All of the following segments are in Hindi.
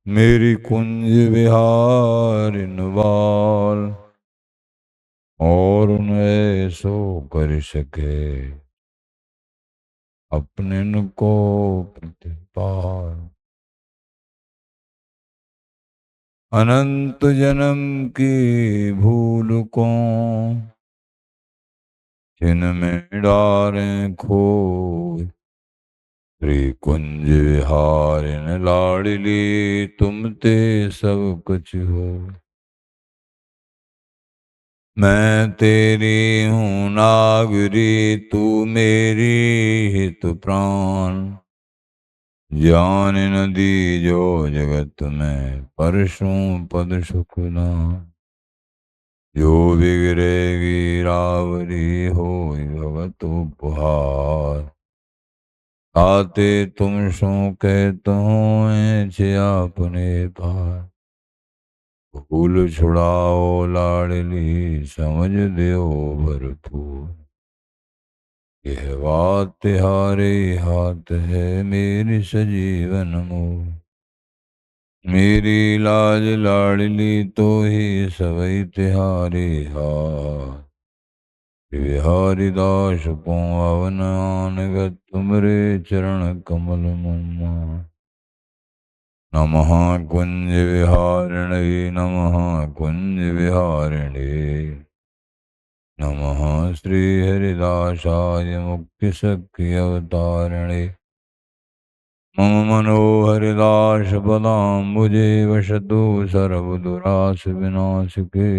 मेरी कुंज विहारिन बाल, और न ऐसो कर सके अपने न को प्रतिपाल। अनंत जन्म की भूल को जिनमें डारें खोए, श्री कुंज विहारिन लाडली तुम ते सब कुछ हो। मैं तेरी हूँ नागरी, तू मेरी हित प्राण। जान न दीजो जगत में परसों पद सुखदान। जो बिगड़ेगी रावरी हो भगत उपहार। आते तुम सो कहते हो छे अपने पार। भूल छुड़ाओ लाडली समझ दो भरपूर। यह बात तिहारे हाथ है मेरी सजीवन मोह। मेरी लाज लाडली तो ही सवई तिहारे हाथ। बिहारी दास को अवनानगत तुमरे चरण कमल मम्मा। नमः कुंज विहारिणे नमः कुंज विहारिणे नमः श्री हरिदासाय मुक्ति सख्य अवतारिणे। मम मनोहरिदास पदाम्बुजे वसतु सर्वदुरास विनाशिके।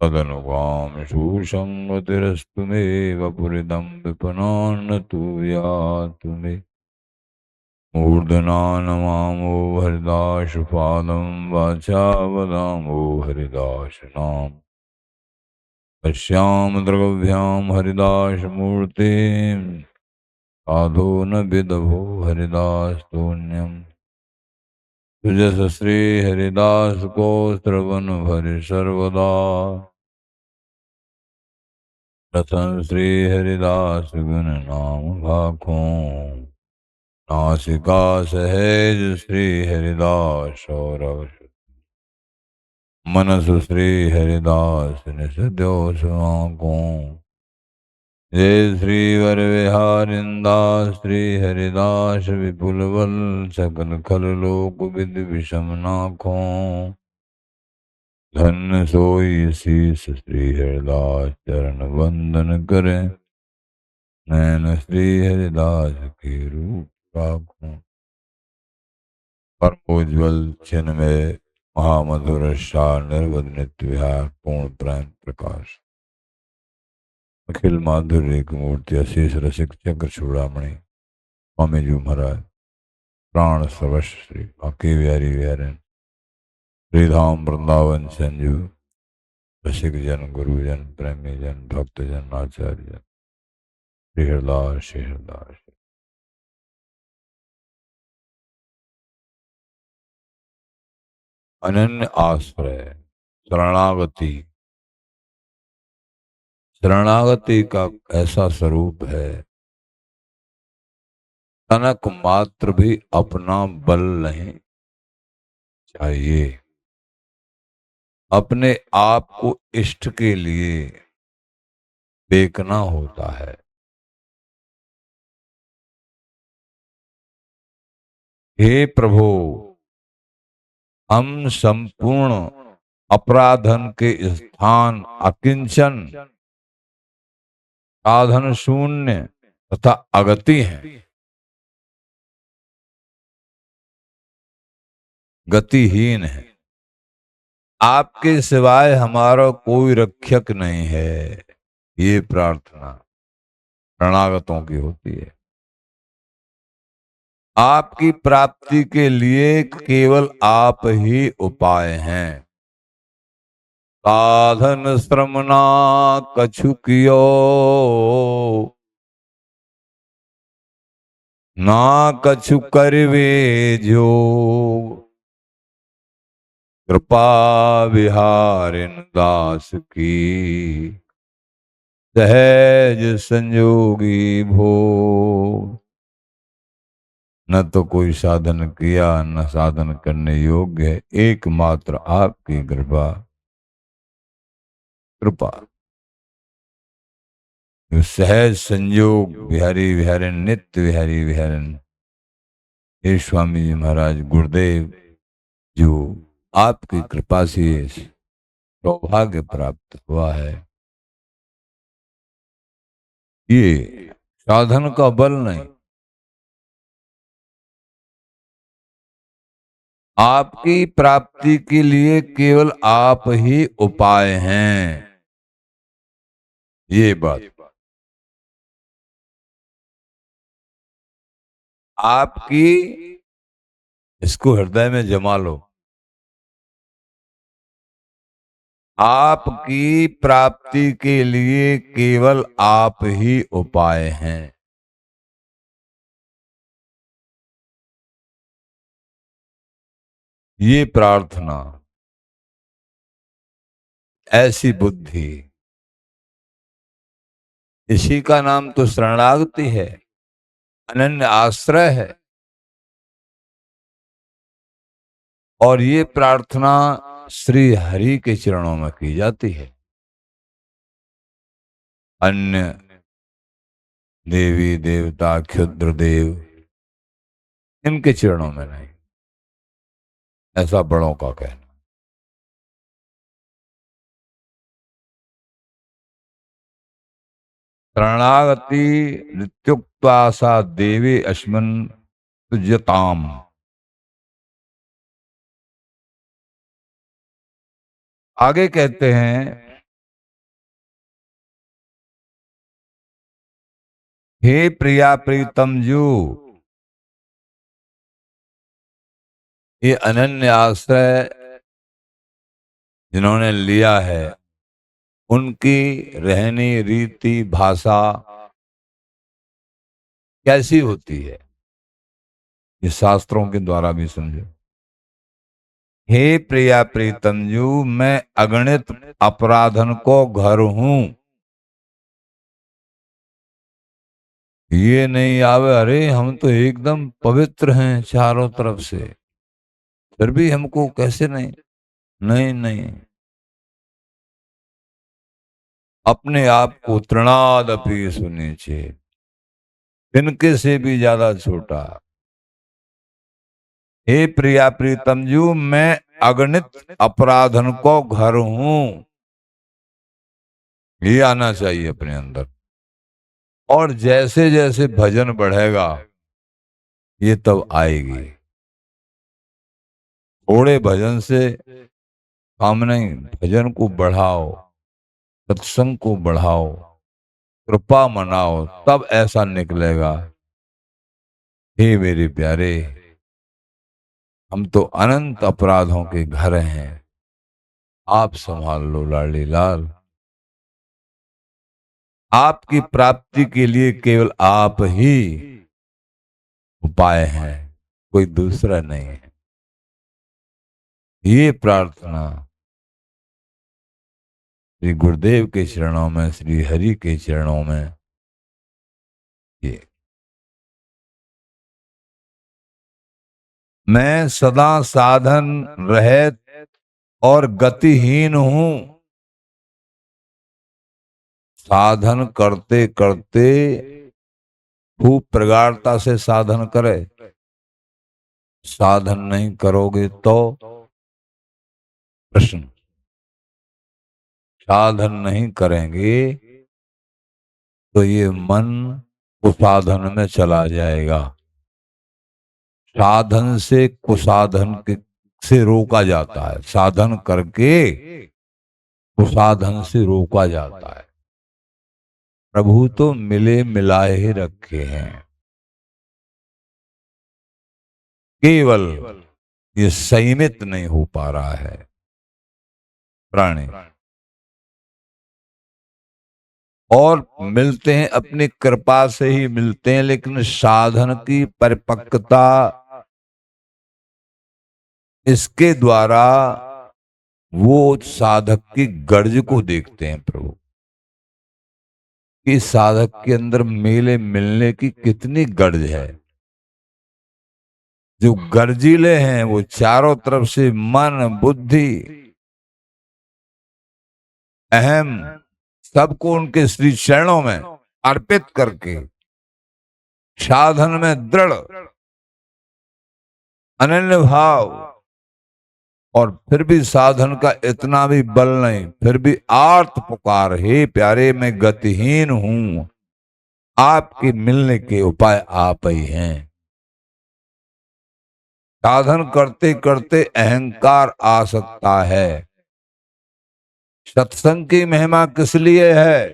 तदनुगाम सुसंगतिरस्तु मे वपुरिदं विपनान्नतु यातु मे। मूर्धना नमामो हरिदास पादं वाचा वदामो हरिदास नाम। पश्याम द्रगभ्याम हरिदास मूर्तिं साधो न विदभो हरिदास तोन्यम। तुजस श्री हरिदास को श्रवण भरि सर्वदा। प्रथम श्री हरिदास गुण नाम भाखों। नासिका सहेज श्री हरिदास सौरभ। मनस श्री हरिदास निसद्यो सुआंकों। जय श्री वर विहारिंदास श्री हरिदास विपुल बल सकल खल लोक विद विषम नाखों। धन्य सोई शीस श्री हरिदास चरण वंदन करें। नैन श्री हरिदास के रूप राखों। परमोज्वल चिन्ह में महामधुर शाल निर्वध नित्य विहार पूर्ण प्रेम प्रकाश। अखिल माधुर्य की मूर्ति अशेष रसिक चक्र चूड़ामणि स्वामी जी महाराज प्राण सर्वस्व श्री बाकी बिहारी बिहारन श्रीधाम वृंदावन संजू। रसिक जन गुरुजन प्रेमी जन भक्त जन आचार्य जन श्री हरदास श्री हरदास। अनन्य आश्रय शरणागति। शरणागति का ऐसा स्वरूप है, तनक मात्र भी अपना बल नहीं चाहिए। अपने आप को इष्ट के लिए बेचना होता है। हे प्रभु, हम संपूर्ण अपराधन के स्थान अकिंचन साधन शून्य तथा अगति हैं, गतिहीन है। आपके सिवाय हमारा कोई रक्षक नहीं है। ये प्रार्थना शरणागतों की होती है। आपकी प्राप्ति के लिए केवल आप ही उपाय हैं। साधन श्रम ना कछु कियो, ना कछु करवे जो। कृपा विहारिन दास की सहज संजोगी भो। न तो कोई साधन किया न साधन करने योग्य है, एकमात्र आपकी कृपा। कृपा जो सहज संयोग बिहारी विहारन नित्य विहारी विहारन, हे स्वामी जी महाराज गुरुदेव, जो आपकी कृपा से सौभाग्य प्राप्त हुआ है, ये साधन का बल नहीं, आपकी प्राप्ति के लिए केवल आप ही उपाय हैं। ये बात आपकी, इसको हृदय में जमा लो। आपकी प्राप्ति के लिए केवल आप ही उपाय हैं। ये प्रार्थना, ऐसी बुद्धि, इसी का नाम तो शरणागति है, अनन्य आश्रय है। और ये प्रार्थना श्री हरि के चरणों में की जाती है, अन्य देवी देवता क्षुद्र देव इनके चरणों में नहीं, ऐसा बड़ों का कहना। शरणागति नित्युक्ता सा देवी अस्मन् तुज्यताम। आगे कहते हैं, हे प्रिया प्रीतम जू, ये अनन्य आश्रय जिन्होंने लिया है, उनकी रहनी रीति भाषा कैसी होती है, ये शास्त्रों के द्वारा भी समझो। हे प्रिया प्रीतम जू, मैं अगणित अपराधन को घर हूं। ये नहीं आवे अरे हम तो एकदम पवित्र हैं चारों तरफ से, फिर भी हमको कैसे नहीं। नहीं नहीं, अपने आप को तृणाद अपी सुनीचे, तिनके से भी ज्यादा छोटा। हे प्रिया प्रीतम जू, मैं अगणित अपराधन को घर हूं। ये आना चाहिए अपने अंदर। और जैसे जैसे भजन बढ़ेगा ये तब आएगी। थोड़े भजन से काम नहीं, भजन को बढ़ाओ, सत्संग को बढ़ाओ, कृपा मनाओ, तब ऐसा निकलेगा। हे मेरे प्यारे, हम तो अनंत अपराधों के घर हैं, आप संभाल लो लाडली लाल। आपकी प्राप्ति के लिए केवल आप ही उपाय हैं, कोई दूसरा नहीं है। ये प्रार्थना श्री गुरुदेव के चरणों में, श्री हरि के चरणों में, ये मैं सदा साधन रहित और गतिहीन हूं। साधन करते करते खूब प्रगाढ़ता से साधन करे, साधन नहीं करोगे तो प्रश्न, साधन नहीं करेंगे तो ये मन कुसाधन में चला जाएगा। साधन से कुसाधन से रोका जाता है, साधन करके कुसाधन से रोका जाता है। प्रभु तो मिले मिलाए ही रखे हैं, केवल ये संयमित नहीं हो पा रहा है प्राणी। और मिलते हैं अपनी कृपा से ही मिलते हैं, लेकिन साधन की परिपक्वता इसके द्वारा वो साधक की गर्ज को देखते हैं प्रभु, कि साधक के अंदर मेले मिलने की कितनी गर्ज है। जो गर्जीले हैं वो चारों तरफ से मन बुद्धि अहम सबको उनके श्री चरणों में अर्पित करके साधन में दृढ़ अनन्य भाव, और फिर भी साधन का इतना भी बल नहीं, फिर भी आर्त पुकार, हे प्यारे मैं गतिहीन हूं, आपके मिलने के उपाय आप ही हैं। साधन करते करते अहंकार आ सकता है। सत्संग की महिमा किस लिए है?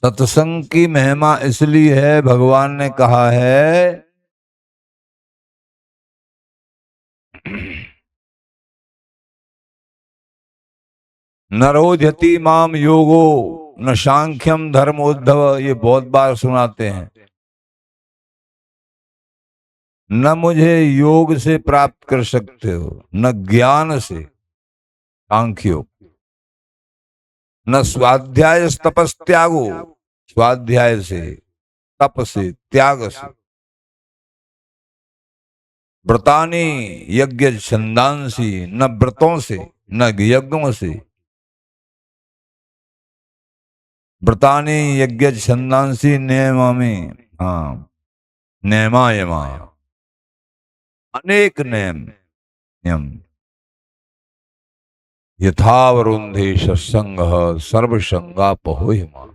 सत्संग की महिमा इसलिए है, भगवान ने कहा है नरोधति माम योगो न सांख्यम धर्म उद्धव, ये बहुत बार सुनाते हैं। न मुझे योग से प्राप्त कर सकते हो, न ज्ञान से सांख्यो, न स्वाध्याय तपस त्यागो, स्वाध्याय से तप से त्याग से, व्रतानी यज्ञ छंदांसी, न व्रतों से न यज्ञों से, व्रतानी यज्ञ छंदांसी नियमामि, हाँ नियमायमा, अनेक नियम यथावरुंधे सत्संग सर्वसंगापहोहिमा,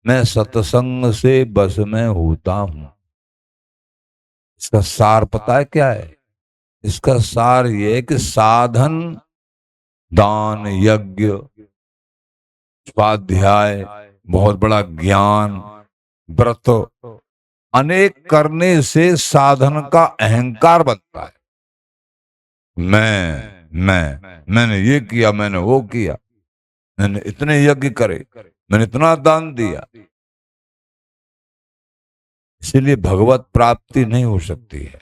मैं सत्संग से बस में होता हूं। इसका सार पता है क्या है? इसका सार ये है कि साधन, दान, यज्ञ, स्वाध्याय, बहुत बड़ा ज्ञान, व्रत अनेक करने से साधन का अहंकार बनता है। मैंने ये किया, मैंने वो किया, मैंने इतने यज्ञ करे, मैंने इतना दान दिया। इसीलिए भगवत प्राप्ति नहीं हो सकती है।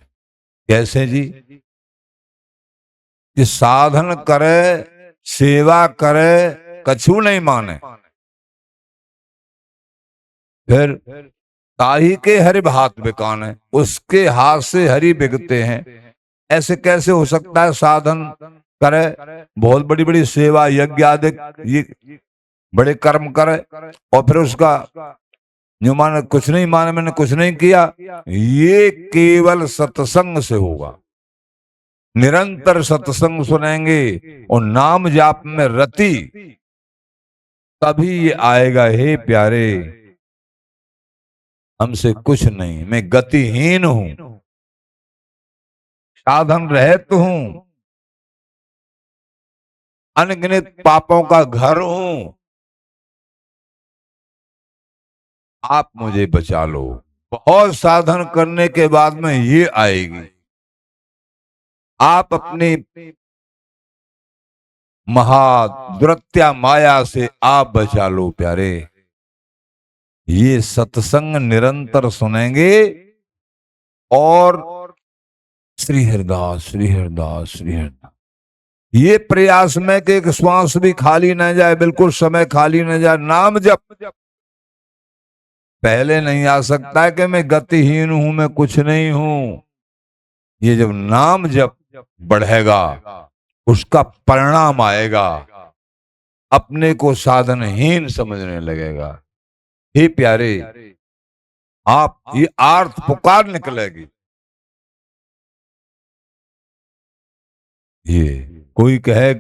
कैसे जी? कि साधन करे, सेवा करे, कछु नहीं माने, फिर ताही के हरि भात बिकाने, उसके हाथ से हरि बिकते हैं। ऐसे कैसे हो सकता है? साधन करे, बहुत बड़ी बड़ी सेवा यज्ञ आदि ये बड़े कर्म करे, और फिर उसका जो माने कुछ नहीं माने, मैंने कुछ नहीं किया। ये केवल सत्संग से होगा। निरंतर सत्संग सुनेंगे और नाम जाप में रति, तभी ये आएगा। हे प्यारे हमसे कुछ नहीं, मैं गतिहीन हूं, साधन रहित हूं, अनगिनत पापों का घर हूं, आप मुझे बचा लो। बहुत साधन करने के बाद में ये आएगी। आप अपनी महादुरत्या माया से आप बचा लो प्यारे। ये सत्संग निरंतर सुनेंगे और श्री हरिदास श्री हरिदास श्री हरिदास, ये प्रयास में कि एक श्वास भी खाली न जाए, बिल्कुल समय खाली न जाए। नाम जप पहले नहीं आ सकता है कि मैं गतिहीन हूं, मैं कुछ नहीं हूं। ये जब नाम जप बढ़ेगा, उसका परिणाम आएगा, अपने को साधनहीन समझने लगेगा। हे प्यारे, आप ये आर्त पुकार निकलेगी। ये कोई कहे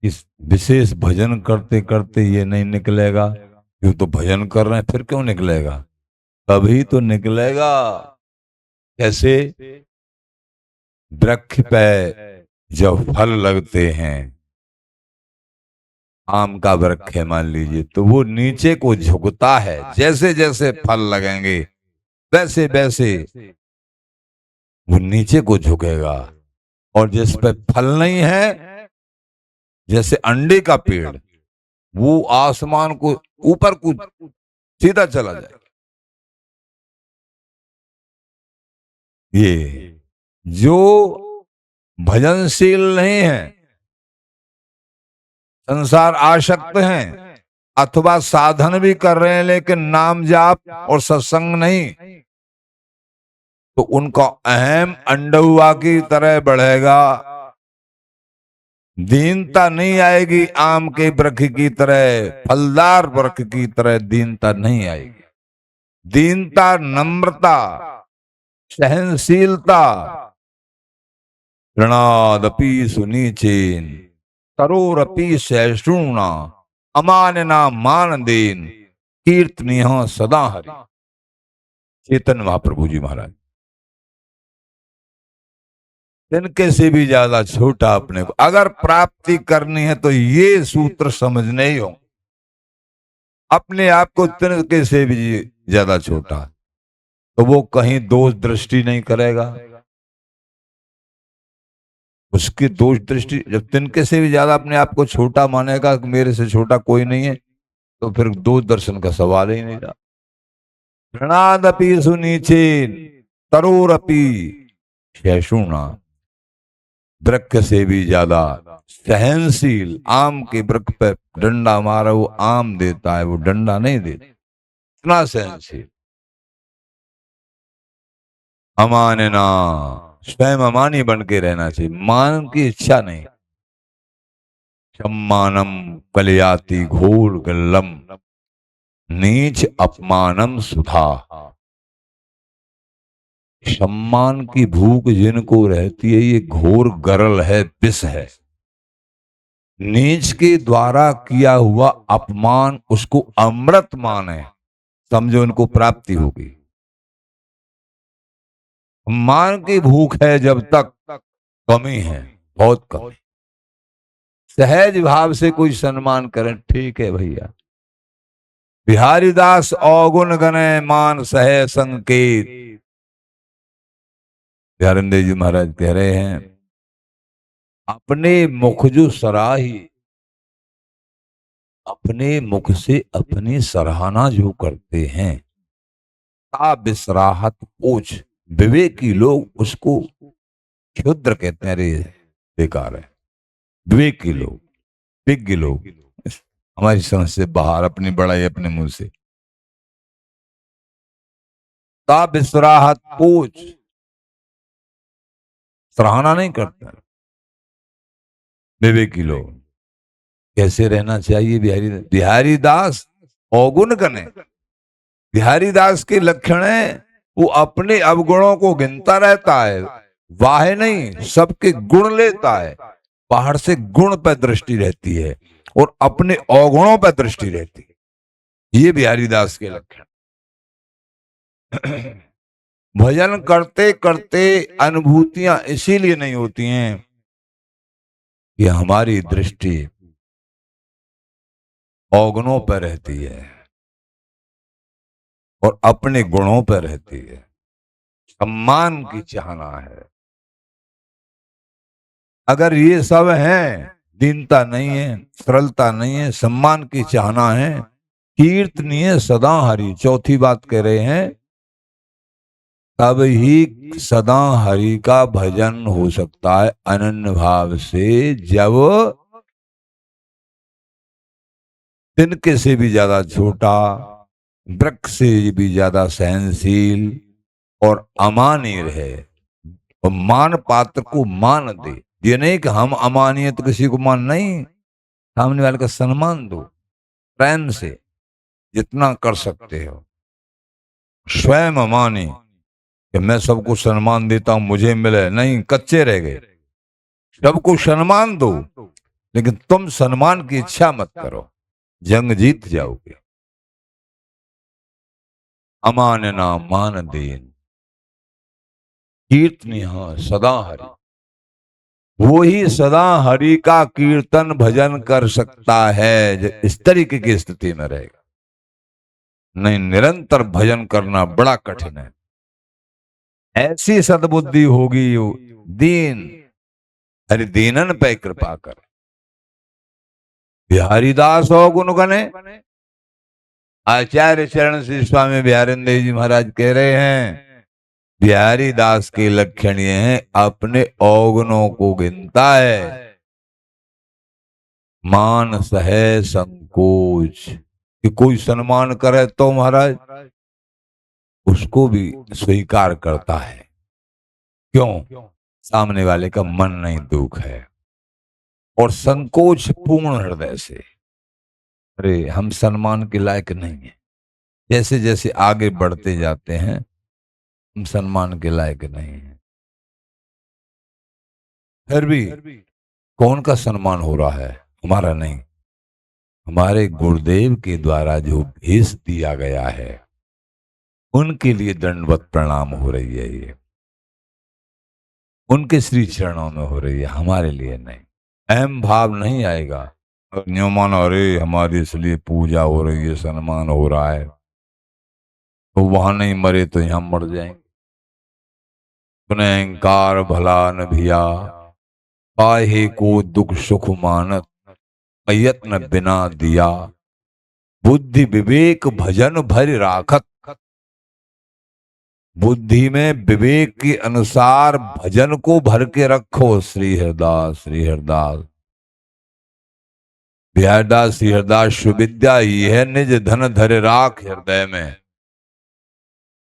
इस विशेष भजन करते करते ये नहीं निकलेगा, ये तो भजन कर रहे हैं, फिर क्यों निकलेगा? तभी तो निकलेगा। कैसे? वृक्ष पे जब फल लगते हैं, आम का वृक्ष है मान लीजिए, तो वो नीचे को झुकता है। जैसे जैसे फल लगेंगे वैसे वैसे वो नीचे को झुकेगा, और जिस पे फल नहीं है, जैसे अंडे का पेड़, वो आसमान को ऊपर को सीधा चला जाएगा। ये जो भजनशील नहीं है, संसार आसक्त हैं, अथवा साधन भी कर रहे हैं लेकिन नाम जाप और सत्संग नहीं, तो उनका अहम अंडुआ की तरह बढ़ेगा। दीनता नहीं आएगी, आम के वृक्ष की तरह, फलदार वृक्ष की तरह दीनता नहीं आएगी। दीनता, नम्रता, सहनशीलता, ऋणादपि सुनीचेन तरोरपि सहिष्णुना अमानना मान देन कीर्तनीय सदा हरि। चेतन महाप्रभु जी महाराज। तिनके से भी ज्यादा छोटा अपने को अगर प्राप्ति करनी है तो ये सूत्र समझने ही हो। अपने आप को तिनके से भी ज्यादा छोटा, तो वो कहीं दोष दृष्टि नहीं करेगा। उसकी दोष दृष्टि, जब तिनके से भी ज्यादा अपने आप को छोटा मानेगा कि मेरे से छोटा कोई नहीं है, तो फिर दोष दर्शन का सवाल ही नहीं रहा। ऋणादपि सुनीचेन तरोरपि सहिष्णुना। वृक्ष से भी ज्यादा सहनशील। आम के वृक्ष पे डंडा मारा, वो आम देता है, वो डंडा नहीं देता। इतना सहनशील। अमानना, स्वयं अमानी बन के रहना चाहिए, मान की इच्छा नहीं। सम्मानम कलयाति घोर गल्लम नीच अपमानम सुधा। सम्मान की भूख जिनको रहती है, ये घोर गरल है, विष है। नीच के द्वारा किया हुआ अपमान उसको अमृत माने, समझो इनको प्राप्ति होगी। सम्मान की भूख है जब तक, कमी है, बहुत कमी। सहज भाव से कोई सम्मान करें, ठीक है भैया। बिहारी दास अवगुण गणे मान सहे संकेत। बिहारिंदे जी महाराज कह रहे हैं, अपने मुख जो सराही, अपने मुख से अपनी सराहना जो करते हैं, ता बिसराहत पूछ। विवेकी लोग उसको क्षुद्र कहते हैं, अरे बेकार है। विवेकी लोग, विज्ञ लोग, हमारी समझ से बाहर, अपनी बड़ाई अपने मुंह से। ता बिसराहत पूछ, सराहना नहीं करता। विवेकी लोग कैसे रहना चाहिए? बिहारी दास अवगुण गणे। बिहारी दास के लक्षण है, वो अपने अवगुणों को गिनता रहता है, वाहे नहीं, सबके गुण लेता है। बाहर से गुण पर दृष्टि रहती है और अपने अवगुणों पर दृष्टि रहती है। ये बिहारी दास के लक्षण। भजन करते करते अनुभूतियां इसीलिए नहीं होती हैं कि हमारी दृष्टि अवगुणों पर रहती है और अपने गुणों पर रहती है। सम्मान की चाहना है। अगर ये सब है, दीनता नहीं है, सरलता नहीं है, सम्मान की चाहना है, कीर्तनीय सदा हरि, चौथी बात कह रहे हैं, तब ही सदा हरि का भजन हो सकता है अनन्य भाव से, जब तिनके से भी ज्यादा छोटा, वृक्ष से भी ज्यादा सहनशील और अमानी रहे, और मान पात्र को मान दे। ये नहीं कि हम अमानिए तो किसी को मान नहीं, सामने वाले का सम्मान दो, प्रेम से जितना कर सकते हो। स्वयं अमानी कि मैं सबको सम्मान देता हूं, मुझे मिले नहीं, कच्चे रह गए। सबको सम्मान दो, लेकिन तुम सम्मान की इच्छा मत करो, जंग जीत जाओगे। अमानना मान देन कीर्तनीय सदा हरि। वो ही सदा हरि का कीर्तन भजन कर सकता है जो इस तरीके की स्थिति में रहेगा। नहीं, निरंतर भजन करना बड़ा कठिन है। ऐसी सद्बुद्धि होगी, दीन हरि दीनन पे कृपा कर। बिहारी दास हो गुण गणे। आचार्य चरण श्री स्वामी बिहारिंदेव जी महाराज कह रहे हैं, बिहारी दास के लक्षण ये हैं, अपने अवगुणों को गिनता है, मान सहे संकोच। कि कोई सम्मान करे तो महाराज उसको भी स्वीकार करता है। क्यों? सामने वाले का मन नहीं दुख है और संकोच पूर्ण हृदय से, अरे हम सम्मान के लायक नहीं है। जैसे जैसे आगे बढ़ते जाते हैं हम सम्मान के लायक नहीं है, फिर भी कौन का सम्मान हो रहा है? हमारा नहीं, हमारे गुरुदेव के द्वारा जो भेष दिया गया है उनके लिए दंडवत प्रणाम हो रही है, ये उनके श्री चरणों में हो रही है, हमारे लिए नहीं। अहम भाव नहीं आएगा और न्यों मानो अरे हमारी इसलिए पूजा हो रही है, सम्मान हो रहा है, तो वहां नहीं मरे तो यहां मर जाएंगे। सुने अहंकार भला न भिया, पाहे को दुख सुख मानत, प्रयत्न बिना दिया, बुद्धि विवेक भजन भर राखत। बुद्धि में विवेक के अनुसार भजन को भर के रखो। श्री हरदास श्री हरदास बिहारदास श्री हरदास सुविद्या, यह निज धन धरे राख हृदय में।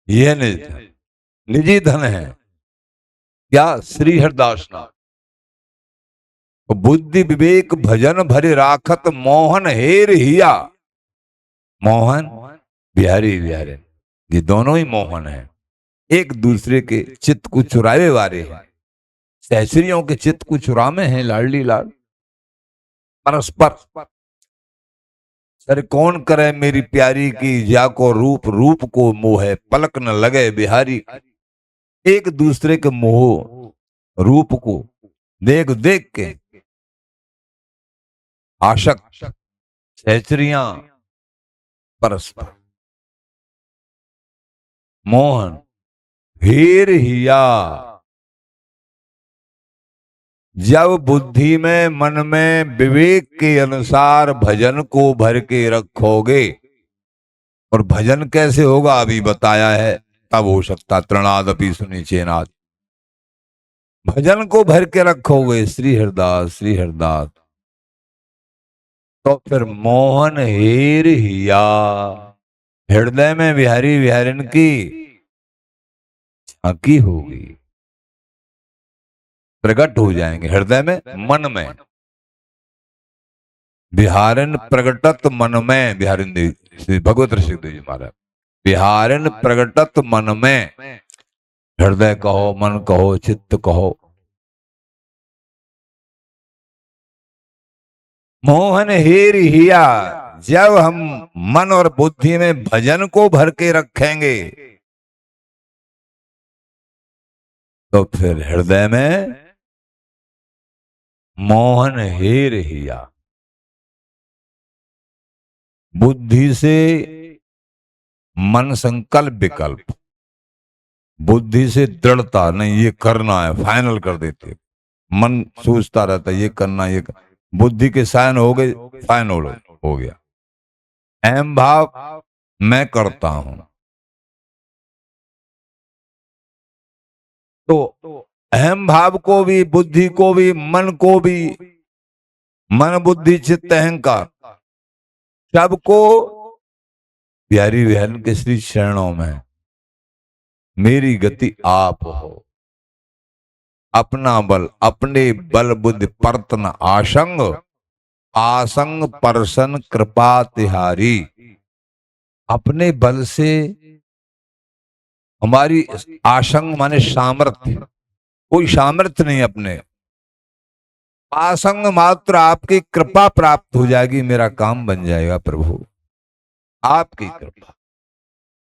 यह निजी धन है क्या? श्री हरदास नाम। बुद्धि विवेक भजन भरे राखत, मोहन हेर हिया। मोहन बिहारी बिहारी, ये दोनों ही मोहन हैं, एक दूसरे के चित्त को चुरावे वाले हैं। सहचरियों के चित्त को चुरामे हैं लाडली लाल परस्पर। सर कौन करे मेरी प्यारी की, जाको रूप रूप को मोह, पलक न लगे बिहारी। एक दूसरे के मोह रूप को देख देख के आशक सहचरियां परस्पर। मोहन हीर हिया, जब बुद्धि में मन में विवेक के अनुसार भजन को भर के रखोगे। और भजन कैसे होगा अभी बताया है, तब हो सकता तृणादपि सुनी चेनाद। भजन को भर के रखोगे श्री हरदास श्री हरदास, तो फिर मोहन हेर हिया, हृदय में बिहारी बिहारिन की झांकी होगी, प्रकट हो जाएंगे हृदय में मन में। बिहारन प्रगटत मन में, बिहारिन श्री भगवत ऋषिदेव जी महाराज, बिहारन प्रगटत मन में। हृदय कहो, मन कहो, चित्त कहो। मोहन हेर हिया, जब हम मन और बुद्धि में भजन को भर के रखेंगे तो फिर हृदय में मोहन हेर हिया। बुद्धि से मन संकल्प विकल्प, बुद्धि से दृढ़ता नहीं, ये करना है, फाइनल कर देते। मन सोचता रहता ये करना, ये बुद्धि के साइन हो गए, फाइनल हो गया। अहम भाव मैं करता हूं, तो अहम भाव को भी, बुद्धि को भी, मन को भी, मन बुद्धि चित्त अहंकार सबको प्यारी बहन के श्री चरणों में। मेरी गति आप हो, अपना बल अपने बल बुद्धि परतन आसंग, आसंग परसन कृपा तिहारी। अपने बल से हमारी आसंग माने सामर्थ्य, कोई सामर्थ्य नहीं अपने, आसंग मात्र आपकी कृपा प्राप्त हो जाएगी, मेरा काम बन जाएगा प्रभु, आपकी कृपा,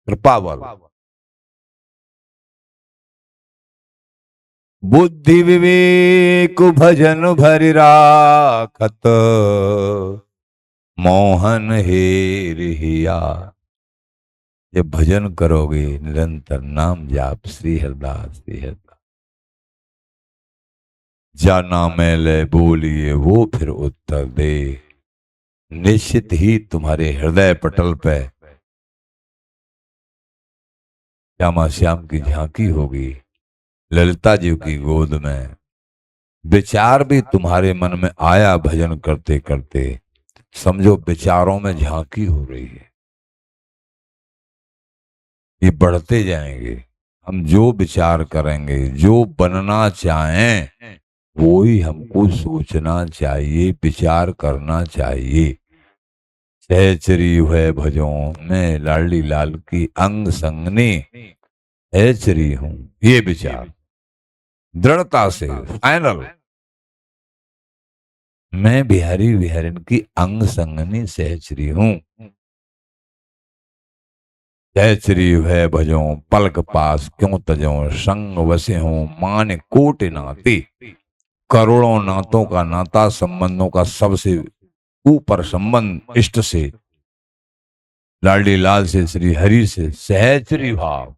कृपा बल। बुद्धि विवेक भजन भरि राखत, मोहन हेर हिया। जब भजन करोगे निरंतर नाम जाप श्री हरदास श्री हरदास, जाना मैं ले बोलिए वो फिर उत्तर दे। निश्चित ही तुम्हारे हृदय पटल पे श्यामा श्याम की झांकी होगी, ललिता जी की गोद में। विचार भी तुम्हारे मन में आया भजन करते करते, समझो विचारों में झांकी हो रही है, ये बढ़ते जाएंगे। हम जो विचार करेंगे, जो बनना चाहें, वो ही हमको सोचना चाहिए, विचार करना चाहिए। सहचरी है भजों मैं लाडली लाल की अंग संगनी, सहचरी हूं, ये विचार दृढ़ता से फाइनल। मैं बिहारी बिहारिन की अंग संगनी सहचरी हूं। सहचरी है भजों पलक पास क्यों तजों, संग वसे हूं मान कोट नाती। करोड़ों नातों का नाता, संबंधों का सबसे ऊपर संबंध इष्ट से, लाडली लाल से, श्री हरि से, सहचरी भाव,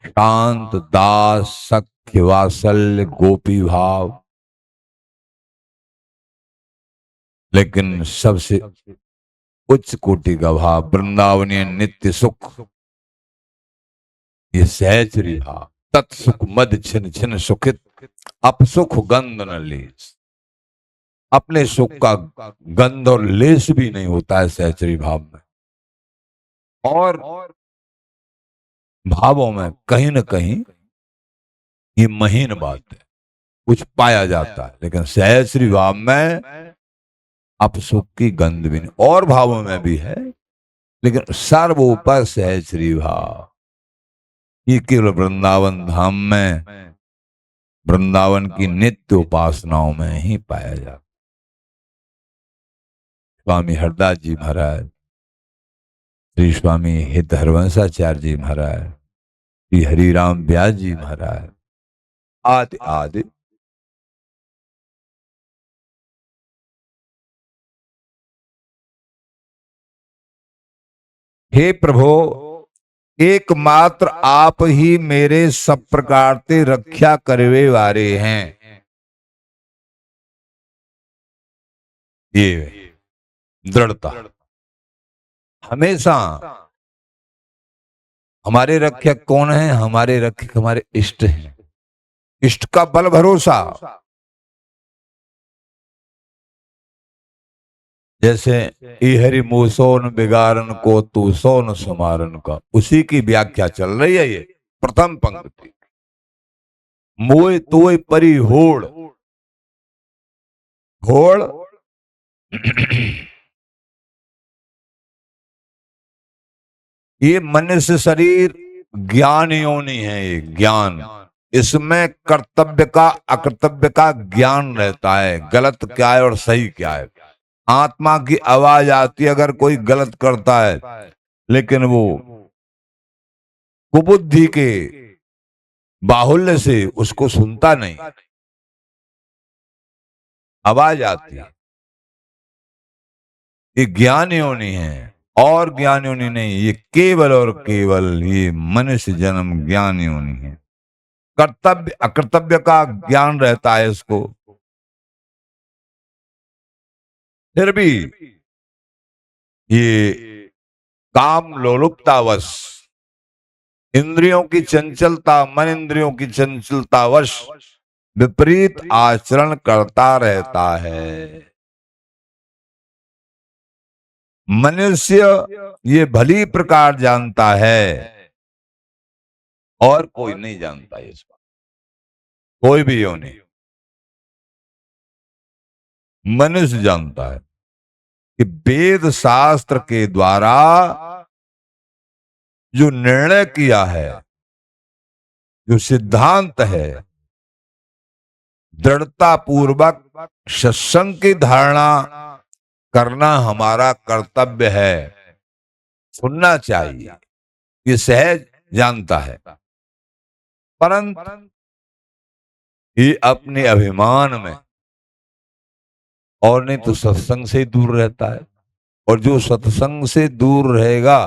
शांत दास सख्य वात्सल्य गोपी भाव। लेकिन सबसे उच्च कोटि का भाव वृंदावनीय नित्य सुख, ये सहचरी भाव। तत्सुख मद छिन छिन सुखित, अपसुख गंध न लेस। अपने सुख का गंध और लेस भी नहीं होता है सहचरी भाव में। और भावों में कहीं न कहीं ये महीन बात है, कुछ पाया जाता है, लेकिन सहचरी भाव में अपसुख की गंध भी नहीं। और भावों में भी है, लेकिन सर्वोपर सहचरी भाव ये केवल वृंदावन धाम में, वृंदावन की नित्य उपासनाओं में ही पाया जाता। स्वामी हरदास जी महाराज, श्री स्वामी हित हरवंशाचार्य जी महाराज, श्री हरिराम व्यास जी महाराज, आदि आदि हे प्रभु, एकमात्र आप ही मेरे सब प्रकार से रक्षा करवे वाले हैं। ये दृढ़ता हमेशा। हमारे रक्षक कौन है? हमारे रक्षक हमारे इष्ट हैं। इष्ट का बल भरोसा। जैसे इहरि मूसोन बिगारन को तू सोन सुमारन का, उसी की व्याख्या चल रही है। ये प्रथम पंक्ति, मोय तोय परी होड़। होड़ ये मनुष्य शरीर ज्ञान योनि है। ये ज्ञान, इसमें कर्तव्य का अकर्तव्य का ज्ञान रहता है, गलत क्या है और सही क्या है। आत्मा की आवाज आती है अगर कोई गलत करता है, लेकिन वो कुबुद्धि के बाहुल्य से उसको सुनता नहीं। आवाज आती है। ये ज्ञान योनि है, और ज्ञान योनि नहीं। ये केवल और केवल ये मनुष्य जन्म ज्ञान योनि है। कर्तव्य अकर्तव्य का ज्ञान रहता है इसको, फिर भी ये काम लोलुपतावश, इंद्रियों की चंचलता, मन इंद्रियों की चंचलतावश विपरीत आचरण करता रहता है। मनुष्य ये भली प्रकार जानता है, और कोई नहीं जानता इस बात। कोई भी योनि, मनुष्य जानता है कि वेद शास्त्र के द्वारा जो निर्णय किया है, जो सिद्धांत है, दृढ़ता पूर्वक सत्संग की धारणा करना हमारा कर्तव्य है। सुनना चाहिए, ये सहज जानता है, परंतु ये अपने अभिमान में, और नहीं तो सत्संग से दूर रहता है। और जो सत्संग से दूर रहेगा,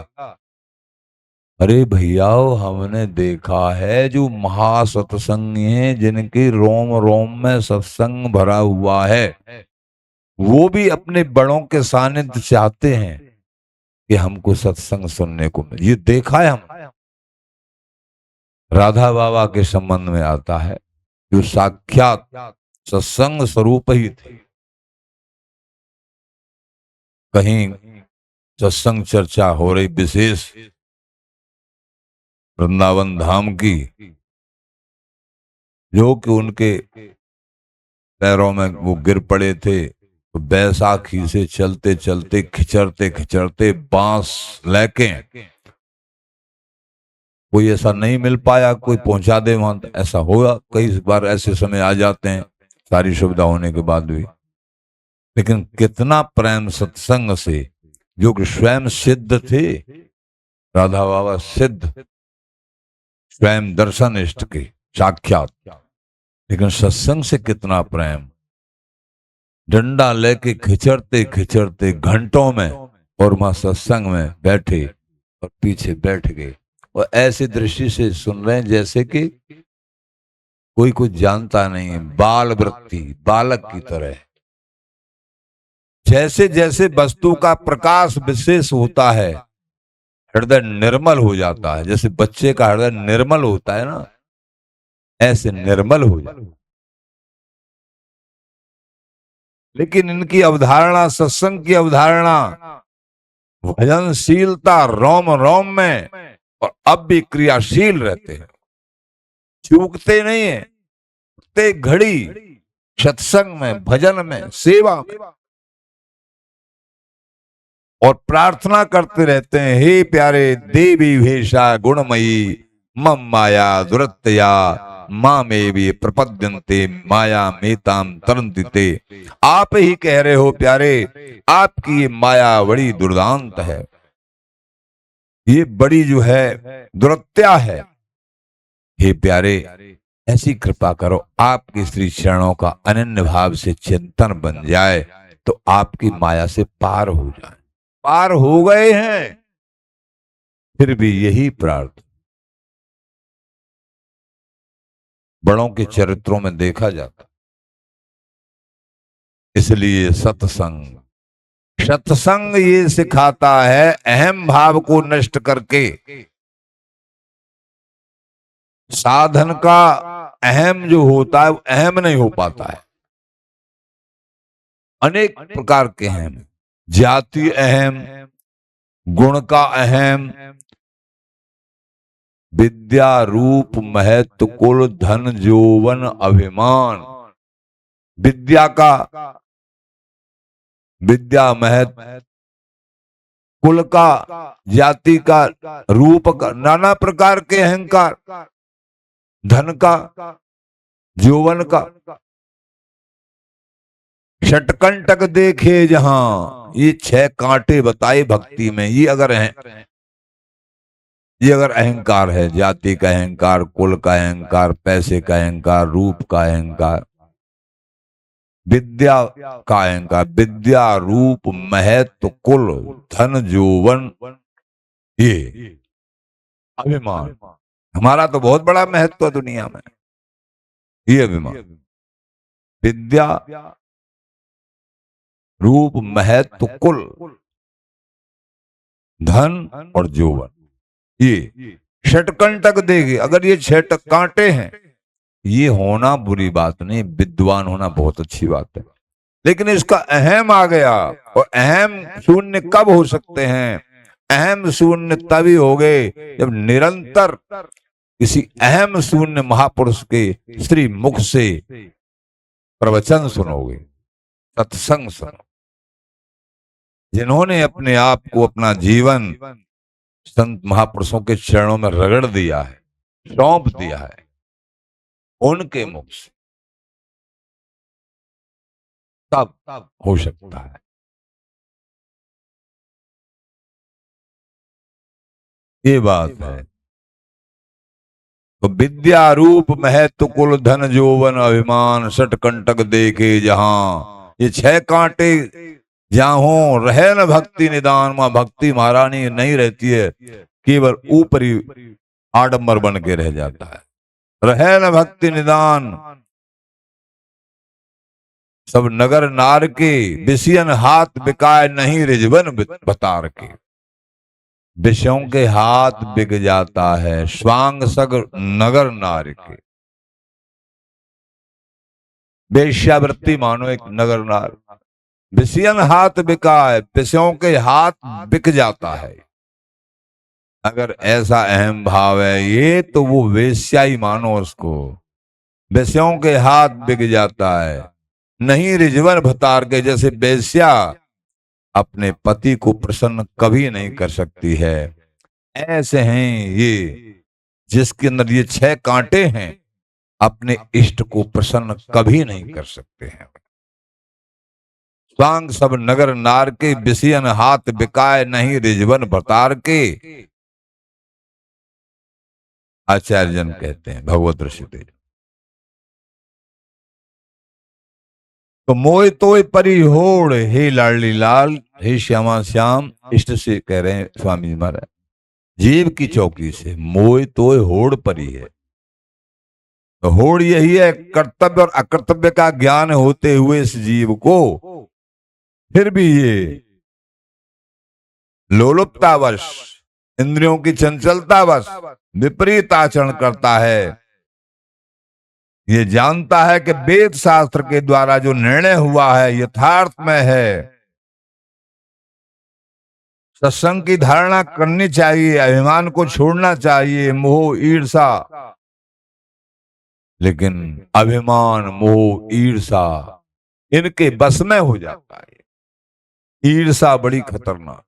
अरे भैया हमने देखा है जो महासत्संगी हैं, जिनके रोम रोम में सत्संग भरा हुआ है, वो भी अपने बड़ों के सानिध्य चाहते हैं कि हमको सत्संग सुनने को मिले। ये देखा है हम। राधा बाबा के संबंध में आता है, जो साक्षात सत्संग स्वरूप ही थे। कहीं सत्संग चर्चा हो रही विशेष, वृंदावन धाम की, जो कि उनके पैरों में वो गिर पड़े थे, तो बैसाखी से चलते चलते खिचरते खिचरते बांस लेके कोई ऐसा नहीं मिल पाया कोई पहुंचा दे वहां, ऐसा होगा कई बार, ऐसे समय आ जाते हैं सारी सुविधा होने के बाद भी। लेकिन कितना प्रेम सत्संग से, जो कि स्वयं सिद्ध थे, राधा बाबा सिद्ध, स्वयं दर्शन इष्ट के साक्षात, लेकिन सत्संग से कितना प्रेम। डंडा लेके खिचरते खिचरते घंटों में, और वहां सत्संग में बैठे और पीछे बैठ गए, और ऐसी दृष्टि से सुन रहे हैं जैसे कि कोई कुछ जानता नहीं है, बाल वृत्ति, बालक की तरह। जैसे जैसे वस्तु का प्रकाश विशेष होता है, हृदय निर्मल हो जाता है। जैसे बच्चे का हृदय निर्मल होता है ना, ऐसे निर्मल हो जाता है। लेकिन इनकी अवधारणा, सत्संग की अवधारणा, भजनशीलता रोम रोम में, और अब भी क्रियाशील रहते हैं, चूकते नहीं है, ते घड़ी सत्संग में, भजन में, सेवा में, और प्रार्थना करते रहते हैं, हे प्यारे देवी भेषा गुणमयी मम माया दुरत्या माँ में भी प्रपद्यन्ते माया मेताम तरंतिते। आप ही कह रहे हो प्यारे, आपकी ये माया बड़ी दुर्दांत है, ये बड़ी जो है दुरत्या है। हे प्यारे, ऐसी कृपा करो आपके श्री चरणों का अनन्य भाव से चिंतन बन जाए, तो आपकी माया से पार हो जाए। पार हो गए हैं, फिर भी यही प्रार्थना बड़ों के चरित्रों में देखा जाता। इसलिए सत्संग ये सिखाता है, अहम भाव को नष्ट करके साधन का अहम जो होता है वो अहम नहीं हो पाता है। अनेक प्रकार के अहम, जाति अहम, गुण का अहम, विद्या रूप महत्व कुल धन यौवन अभिमान, विद्या महत्व कुल का, जाति का, रूप का, नाना प्रकार के अहंकार, धन का, यौवन का, षटकंटक देखे जहां, ये 6 कांटे बताए भक्ति में। ये अगर अहंकार है, जाति का अहंकार, कुल का अहंकार, पैसे का अहंकार, रूप का अहंकार, विद्या का अहंकार, विद्या रूप महत्व कुल धन यौवन, ये अभिमान, हमारा तो बहुत बड़ा महत्व है दुनिया में, ये अभिमान, विद्या रूप महत्व कुल धन और यौवन, ये षटकंटक देगी। अगर ये 6 कांटे हैं, ये होना बुरी बात नहीं, विद्वान होना बहुत अच्छी बात है, लेकिन इसका अहम आ गया। और अहम शून्य कब हो सकते हैं? अहम शून्य तभी हो गए जब निरंतर किसी अहम शून्य महापुरुष के श्री मुख से प्रवचन सुनोगे, सत्संग सुनो, जिन्होंने अपने आप को, अपना जीवन संत महापुरुषों के चरणों में रगड़ दिया है, सौंप दिया है, उनके मुख से तब हो सकता है। ये बात है। तो विद्या रूप महत्व कुल धन यौवन अभिमान षटकंटक देखे जहां, ये 6 कांटे जहां हो, रहे न भक्ति निदान। मां भक्ति महारानी नहीं रहती है, केवल ऊपरी आडंबर बन के रह जाता है। रहे न भक्ति निदान, सब नगर नार के विषयन हाथ बिकाए नहीं रिजवन बतार के। विषयों के हाथ बिक जाता है स्वांग सग नगर नार के। वेश्यावृत्ति मानो एक नगर नार, विषयन हाथ बिकाए, विषयों के हाथ बिक जाता है। अगर ऐसा अहम भाव है ये, तो वो वेश्या ही मानो उसको। वेश्याओं के हाथ बिक जाता है। नहीं रिजवन भतार के जैसे वेश्या अपने पति को प्रसन्न कभी नहीं कर सकती है। ऐसे हैं ये, जिसके अंदर ये 6 कांटे हैं, अपने इष्ट को प्रसन्न कभी नहीं कर सकते हैं। स्वांग सब नगर नार के बिसियन हाथ बिकाए नहीं रिजवन भतार के। आचार्य जन कहते हैं भगवत ऋषिदेव। तो मोय तोय परी होड़, हे लाडली लाल, हे श्यामा श्याम, इष्ट से कह रहे हैं स्वामी जी महाराज। जीव की चौकी से मोय तोय होड़ परी है। तो होड़ यही है, कर्तव्य और अकर्तव्य का ज्ञान होते हुए इस जीव को फिर भी ये लोलुपतावश, इंद्रियों की चंचलतावश विपरीत आचरण करता है। ये जानता है कि वेद शास्त्र के द्वारा जो निर्णय हुआ है यथार्थ में है। सत्संग की धारणा करनी चाहिए, अभिमान को छोड़ना चाहिए, मोह ईर्षा। लेकिन अभिमान मोह ईर्षा इनके बस में हो जाता है। ईर्षा बड़ी खतरनाक।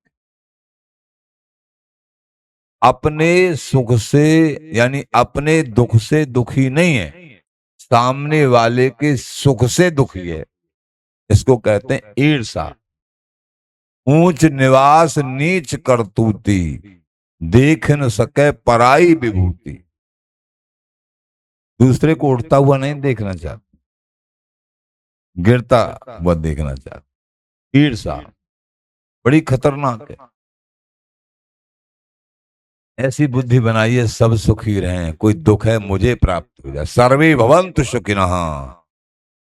अपने सुख से यानी अपने दुख से दुखी नहीं है, सामने वाले के सुख से दुखी है। इसको कहते हैं ईर्षा। ऊंच निवास नीच करतूती, देख न सके पराई विभूति। दूसरे को उड़ता हुआ नहीं देखना चाहता, गिरता हुआ देखना चाहता। ईर्षा बड़ी खतरनाक है। ऐसी बुद्धि बनाइए सब सुखी रहें, कोई दुख है मुझे प्राप्त हो जाए। सर्वे भवन्तु सुखिनः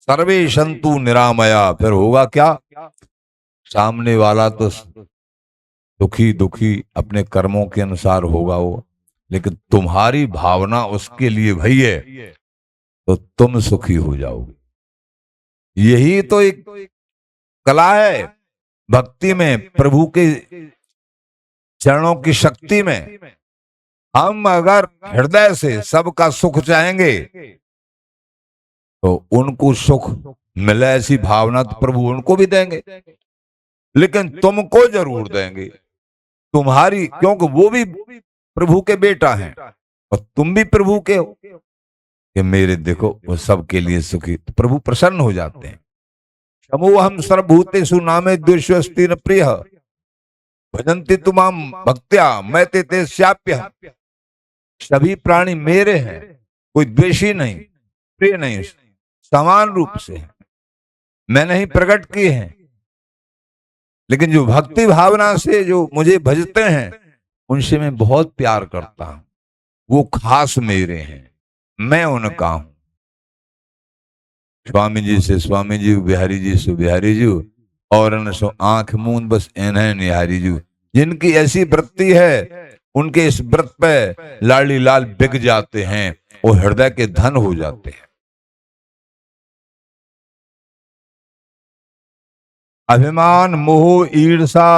सर्वे सन्तु निरामया। फिर होगा क्या? सामने वाला तो दुखी दुखी अपने कर्मों के अनुसार होगा वो, लेकिन तुम्हारी भावना उसके लिए भई है तो तुम सुखी हो जाओगे। यही तो एक कला है भक्ति में, प्रभु के चरणों की शक्ति में। हम अगर हृदय से सबका सुख चाहेंगे तो उनको सुख मिले ऐसी भावना तो प्रभु उनको भी देंगे, लेकिन तुमको जरूर देंगे। तुम्हारी, क्योंकि वो भी प्रभु के बेटा हैं और तुम भी प्रभु के हो कि मेरे देखो वो सबके लिए सुखी। तो प्रभु प्रसन्न हो जाते हैं। समूहम सर्वभूतेषु नामे द्वेष्वस्ति न प्रिय भजन्ति तुमाम भक्त्या मैं ते श्याप्य। सभी प्राणी मेरे हैं, कोई द्वेषी नहीं, प्रिय नहीं, समान रूप से है। मैंने ही प्रकट किए हैं, लेकिन जो भक्ति भावना से जो मुझे भजते हैं उनसे मैं बहुत प्यार करता हूं। वो खास मेरे हैं, मैं उनका हूं। स्वामी जी से स्वामी जी, बिहारी जी से बिहारी जी, और न सो आंख मूंद बस इन्हें निहारी जी। जिनकी ऐसी वृत्ति है उनके इस व्रत पे लाली लाल बिक जाते हैं, वो हृदय के धन हो जाते हैं। अभिमान मोह ईर्षा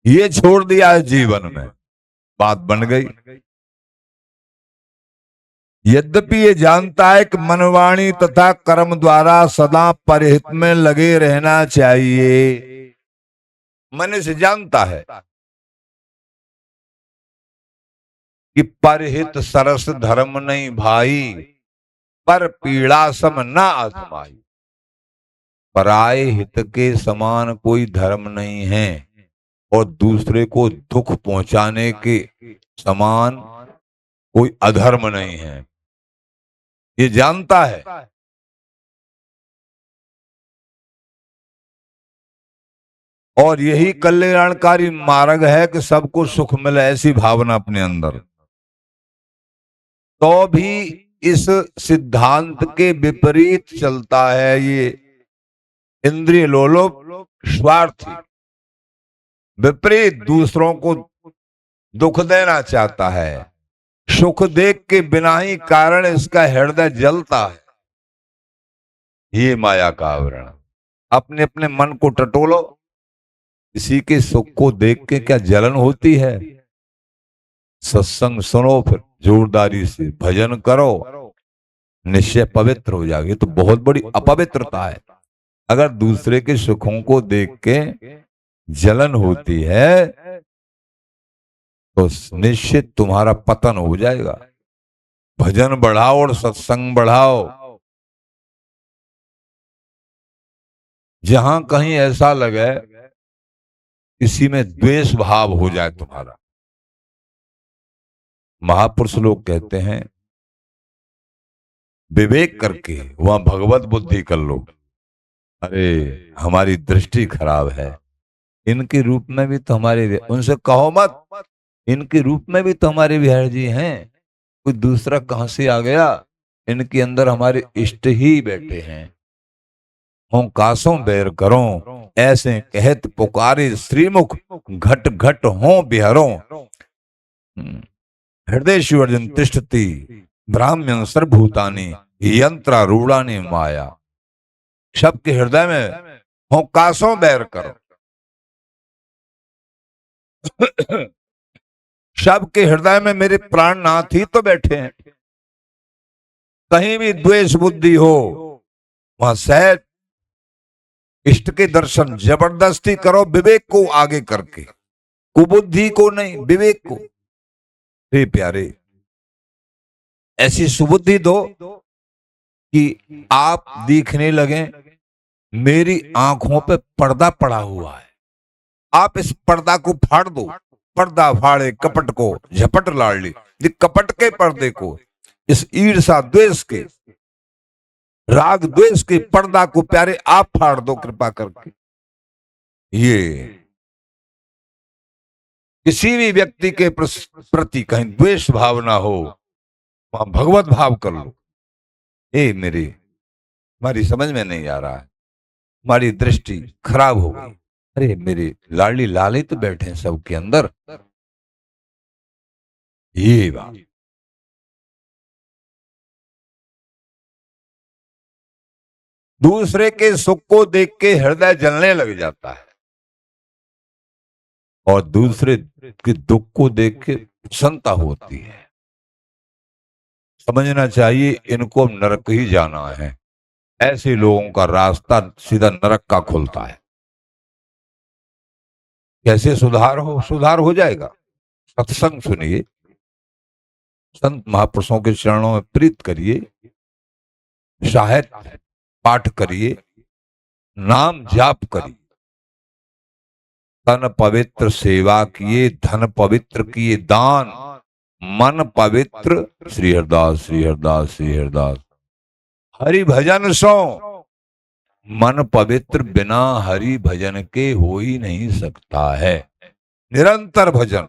ये छोड़ दिया है जीवन में, बात बन गई। यद्यपि ये जानता है कि मनवाणी तथा कर्म द्वारा सदा परहित में लगे रहना चाहिए। मन से जानता है कि परहित सरस धर्म नहीं भाई, पर पीड़ा सम न आजमाई। पराये हित के समान कोई धर्म नहीं है और दूसरे को दुख पहुंचाने के समान कोई अधर्म नहीं है। ये जानता है। और यही कल्याणकारी मार्ग है कि सबको सुख मिले, ऐसी भावना अपने अंदर। तो भी इस सिद्धांत के विपरीत चलता है ये इंद्रिय लोलुप स्वार्थी, विपरीत दूसरों को दुख देना चाहता है। सुख देख के बिना ही कारण इसका हृदय जलता है। ये माया का आवरण। अपने अपने मन को टटोलो। किसी के सुख को देख के क्या जलन होती है? सत्संग सुनो, फिर जोरदारी से भजन करो, निश्चय पवित्र हो जाएगी। तो बहुत बड़ी अपवित्रता है अगर दूसरे के सुखों को देख के जलन होती है, तो निश्चित तुम्हारा पतन हो जाएगा। भजन बढ़ाओ और सत्संग बढ़ाओ। जहां कहीं ऐसा लगे किसी में द्वेष भाव हो जाए तुम्हारा, महापुरुष लोग कहते हैं विवेक करके वहां भगवत बुद्धि कर लो। अरे हमारी दृष्टि खराब है, इनके रूप में भी तो हमारे, उनसे कहो मत, इनके रूप में भी तो हमारे बिहार जी हैं, कोई दूसरा कहां से आ गया? इनके अंदर हमारे इष्ट ही बैठे हैं। हों कासों बैर करो, ऐसे कहत पुकारे श्रीमुख, घट घट हों बिहरों। हृदय शिवर्जन तिष्ठति ब्राह्मण सर्वभूतानि यंत्रारूढ़ानि माया। सबके हृदय में हो कासों बैर करो। सबके हृदय में मेरे प्राणनाथ ही तो बैठे हैं। कहीं भी द्वेष बुद्धि हो वहां सहज इष्ट के दर्शन जबरदस्ती करो, विवेक को आगे करके, कुबुद्धि को नहीं, विवेक को। हे प्यारे, ऐसी सुबुद्धि दो कि आप दिखने लगे मेरी आंखों पे पर्दा पड़ा हुआ है। आप इस पर्दा को फाड़ दो। पर्दा फाड़े कपट को झपट लाड़ी, कपट के पर्दे को, इस ईर्षा द्वेष के, राग द्वेष के पर्दा को प्यारे आप फाड़ दो कृपा करके। ये किसी भी व्यक्ति के प्रति कहीं द्वेष भावना हो, वहां भगवत भाव कर लो। ए मेरी, हमारी समझ में नहीं आ रहा है, हमारी दृष्टि खराब हो गई। अरे मेरे लाडली लाले तो बैठे हैं सबके अंदर। ये बात दूसरे के सुख को देख के हृदय जलने लग जाता है, और दूसरे के दुख को देख के प्रसन्नता होती है। समझना चाहिए इनको नरक ही जाना है। ऐसे लोगों का रास्ता सीधा नरक का खुलता है। कैसे सुधार हो जाएगा? सत्संग सुनिए, संत महापुरुषों के चरणों में प्रीत करिए, साहित्य पाठ करिए, नाम जाप करिए, तन पवित्र सेवा किए, धन पवित्र किए दान, मन पवित्र श्री हरदास श्री हरदास श्री हरदास। हरि भजन सो मन पवित्र बिना हरि भजन के हो ही नहीं सकता है। निरंतर भजन,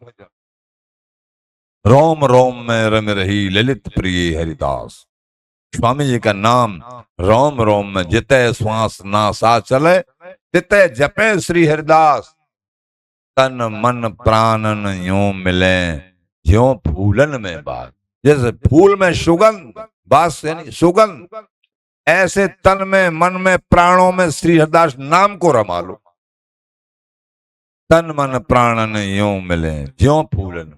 रोम रोम में रम रही ललित प्रिय हरिदास। स्वामी जी का नाम रोम रोम में जिते श्वास नासा चले, तिते जपे श्री हरिदास। तन मन प्राणन यूं मिले ज्यों फूलन में बात। जैसे फूल में सुगंध, बास यानी सुगंध, ऐसे तन में मन में प्राणों में श्री हरिदास नाम को रमा लो। तन मन प्राणन यूं मिले ज्यों फूलन,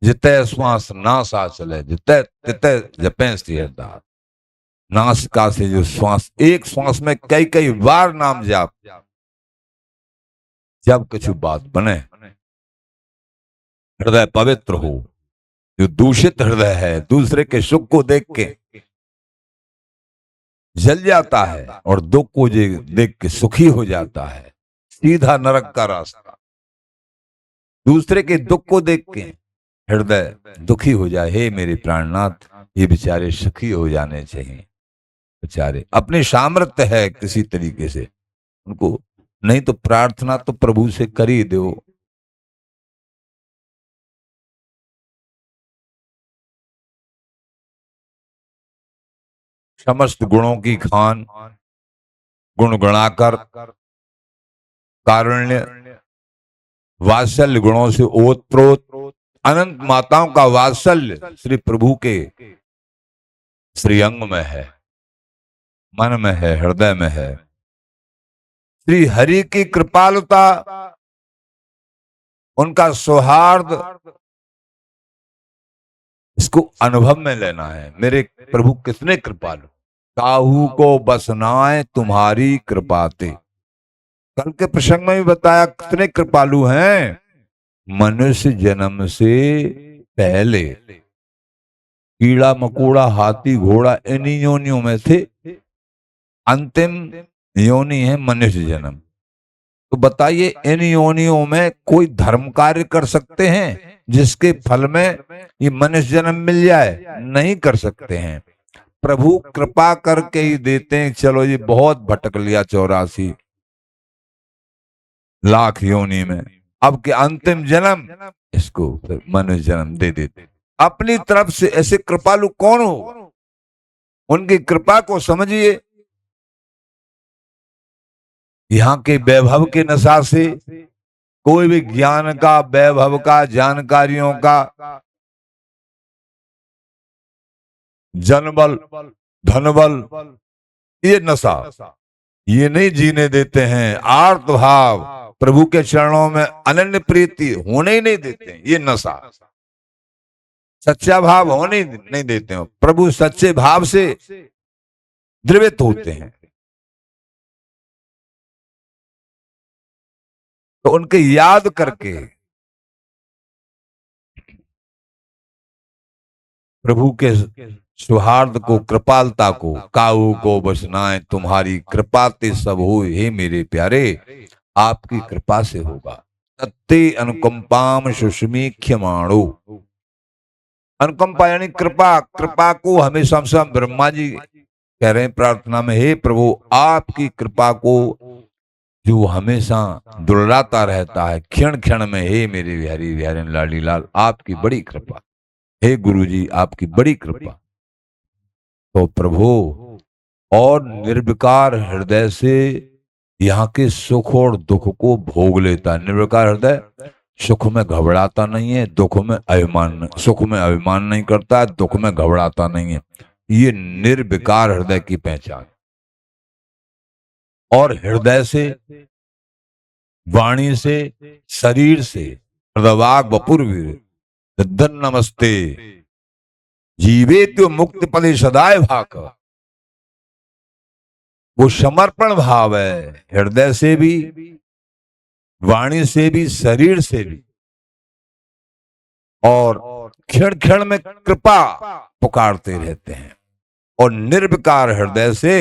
जिते श्वास नासा चले, जिते तिते जपे श्री हरिदास। नासिका से जो श्वास, एक श्वास में कई कई बार नाम जाप, जब कुछ बात बने, हृदय पवित्र हो। जो दूषित हृदय है दूसरे के सुख को देख के जल जाता है और दुख को देख के सुखी हो जाता है, सीधा नरक का रास्ता। दूसरे के दुख को देख के हृदय दुखी हो जाए, हे मेरे प्राणनाथ, ये बेचारे सुखी हो जाने चाहिए। बेचारे अपने सामर्थ्य है किसी तरीके से उनको, नहीं तो प्रार्थना तो प्रभु से कर ही दो। समस्त गुणों की खान, गुण गुणाकर, कारुण्य वात्सल्य गुणों से ओतप्रोत, अनंत माताओं का वात्सल्य श्री प्रभु के श्रीअंग में है, मन में है, हृदय में है। श्री हरि की कृपालुता, उनका सौहार्द, इसको अनुभव में लेना है। मेरे प्रभु कितने कृपालु, काहू को बसनाए तुम्हारी कृपाते। कल के प्रसंग में भी बताया कितने कृपालु हैं। मनुष्य जन्म से पहले कीड़ा मकोड़ा हाथी घोड़ा इन्हीं योनियों में थे, अंतिम योनि है मनुष्य जन्म। तो बताइए इन योनियों में कोई धर्म कार्य कर सकते हैं जिसके फल में ये मनुष्य जन्म मिल जाए? नहीं कर सकते हैं। प्रभु कृपा करके ही देते हैं। चलो ये बहुत भटक लिया 84 लाख योनि में, अब के अंतिम जन्म इसको मनुष्य जन्म दे देते। अपनी तरफ से ऐसे कृपालु कौन हो? उनकी कृपा को समझिए। यहाँ के वैभव के नशा से, कोई भी ज्ञान का, वैभव का, जानकारियों का, जनबल, धनबल, ये नशा, ये नहीं जीने देते हैं। आर्त भाव, प्रभु के चरणों में अनन्य प्रीति होने ही नहीं देते हैं। ये नशा, सच्चा भाव होने नहीं देते हैं। प्रभु सच्चे भाव से द्रवित होते हैं, तो उनके याद करके प्रभु के सौहार्द को, कृपालता को, काऊ को बसनाए तुम्हारी कृपा ते सब हो। हे मेरे प्यारे, आपकी कृपा से होगा। तत्ते अनुकंपाम सुषमी क्षमाणो। अनुकंपा यानी कृपा। कृपा को हमेशा हम ब्रह्मा जी कह रहे हैं प्रार्थना में, हे प्रभु आपकी कृपा को जो हमेशा दुलराता रहता है क्षण क्षण में, हे मेरे बिहारी बिहारी लाडी लाल आपकी बड़ी कृपा, हे गुरु जी आपकी बड़ी कृपा। तो प्रभु और निर्विकार हृदय से यहाँ के सुख और दुख को भोग लेता है। निर्विकार हृदय सुख में घबराता नहीं है, दुख में अभिमान, सुख में अभिमान नहीं करता है, दुख में घबराता नहीं है। ये निर्विकार हृदय की पहचान। और हृदय से, वाणी से, शरीर से, हृदवाग वपुरवीर धन नमस्ते जीवे तो मुक्त पदे सदाय भाक। वो समर्पण भाव है, हृदय से भी, वाणी से भी, शरीर से भी। और क्षण क्षण में कृपा पुकारते रहते हैं। और निर्विकार हृदय से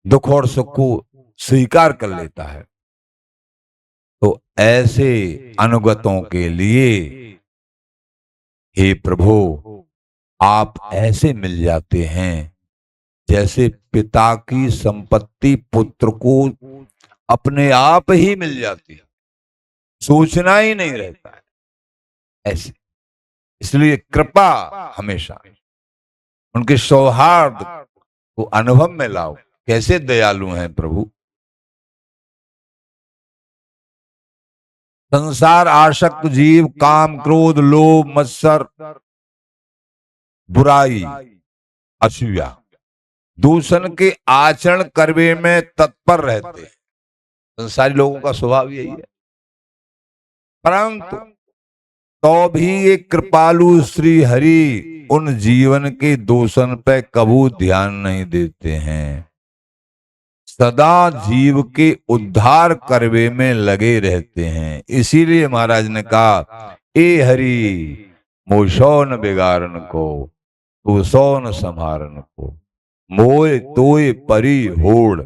दुख और सुख को स्वीकार कर लेता है। तो ऐसे अनुगतों के लिए हे प्रभु आप ऐसे मिल जाते हैं जैसे पिता की संपत्ति पुत्र को अपने आप ही मिल जाती है, सोचना ही नहीं रहता है ऐसे। इसलिए कृपा हमेशा, उनके सौहार्द को अनुभव में लाओ। कैसे दयालु हैं प्रभु। संसार आसक्त जीव काम क्रोध लोभ मत्सर बुराई असूया दूषण के आचरण करने में तत्पर रहते हैं। संसारी लोगों का स्वभाव यही है। परंतु तो भी ये कृपालु श्री हरि उन जीवन के दूषण पे कबू ध्यान नहीं देते हैं। सदा जीव के उद्धार करवे में लगे रहते हैं। इसीलिए महाराज ने कहा, ए हरि मोशौन बिगारन को तू सौन संहारन को मोय तोय परी होड़।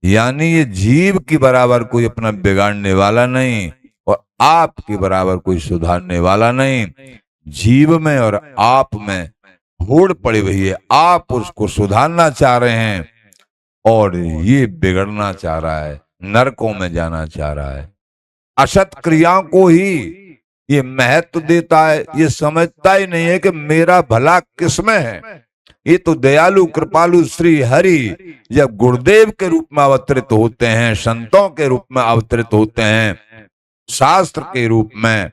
यानी ये जीव की बराबर कोई अपना बिगाड़ने वाला नहीं और आप के बराबर कोई सुधारने वाला नहीं। जीव में और आप में होड़ पड़ी हुई है। आप उसको सुधारना चाह रहे हैं और ये बिगड़ना चाह रहा है, नरकों में जाना चाह रहा है। असत क्रियाओं को ही ये महत्व देता है। ये समझता ही नहीं है कि मेरा भला किसमें है। ये तो दयालु कृपालु श्री हरि जब गुरुदेव के रूप में अवतरित होते हैं, संतों के रूप में अवतरित होते हैं, शास्त्र के रूप में,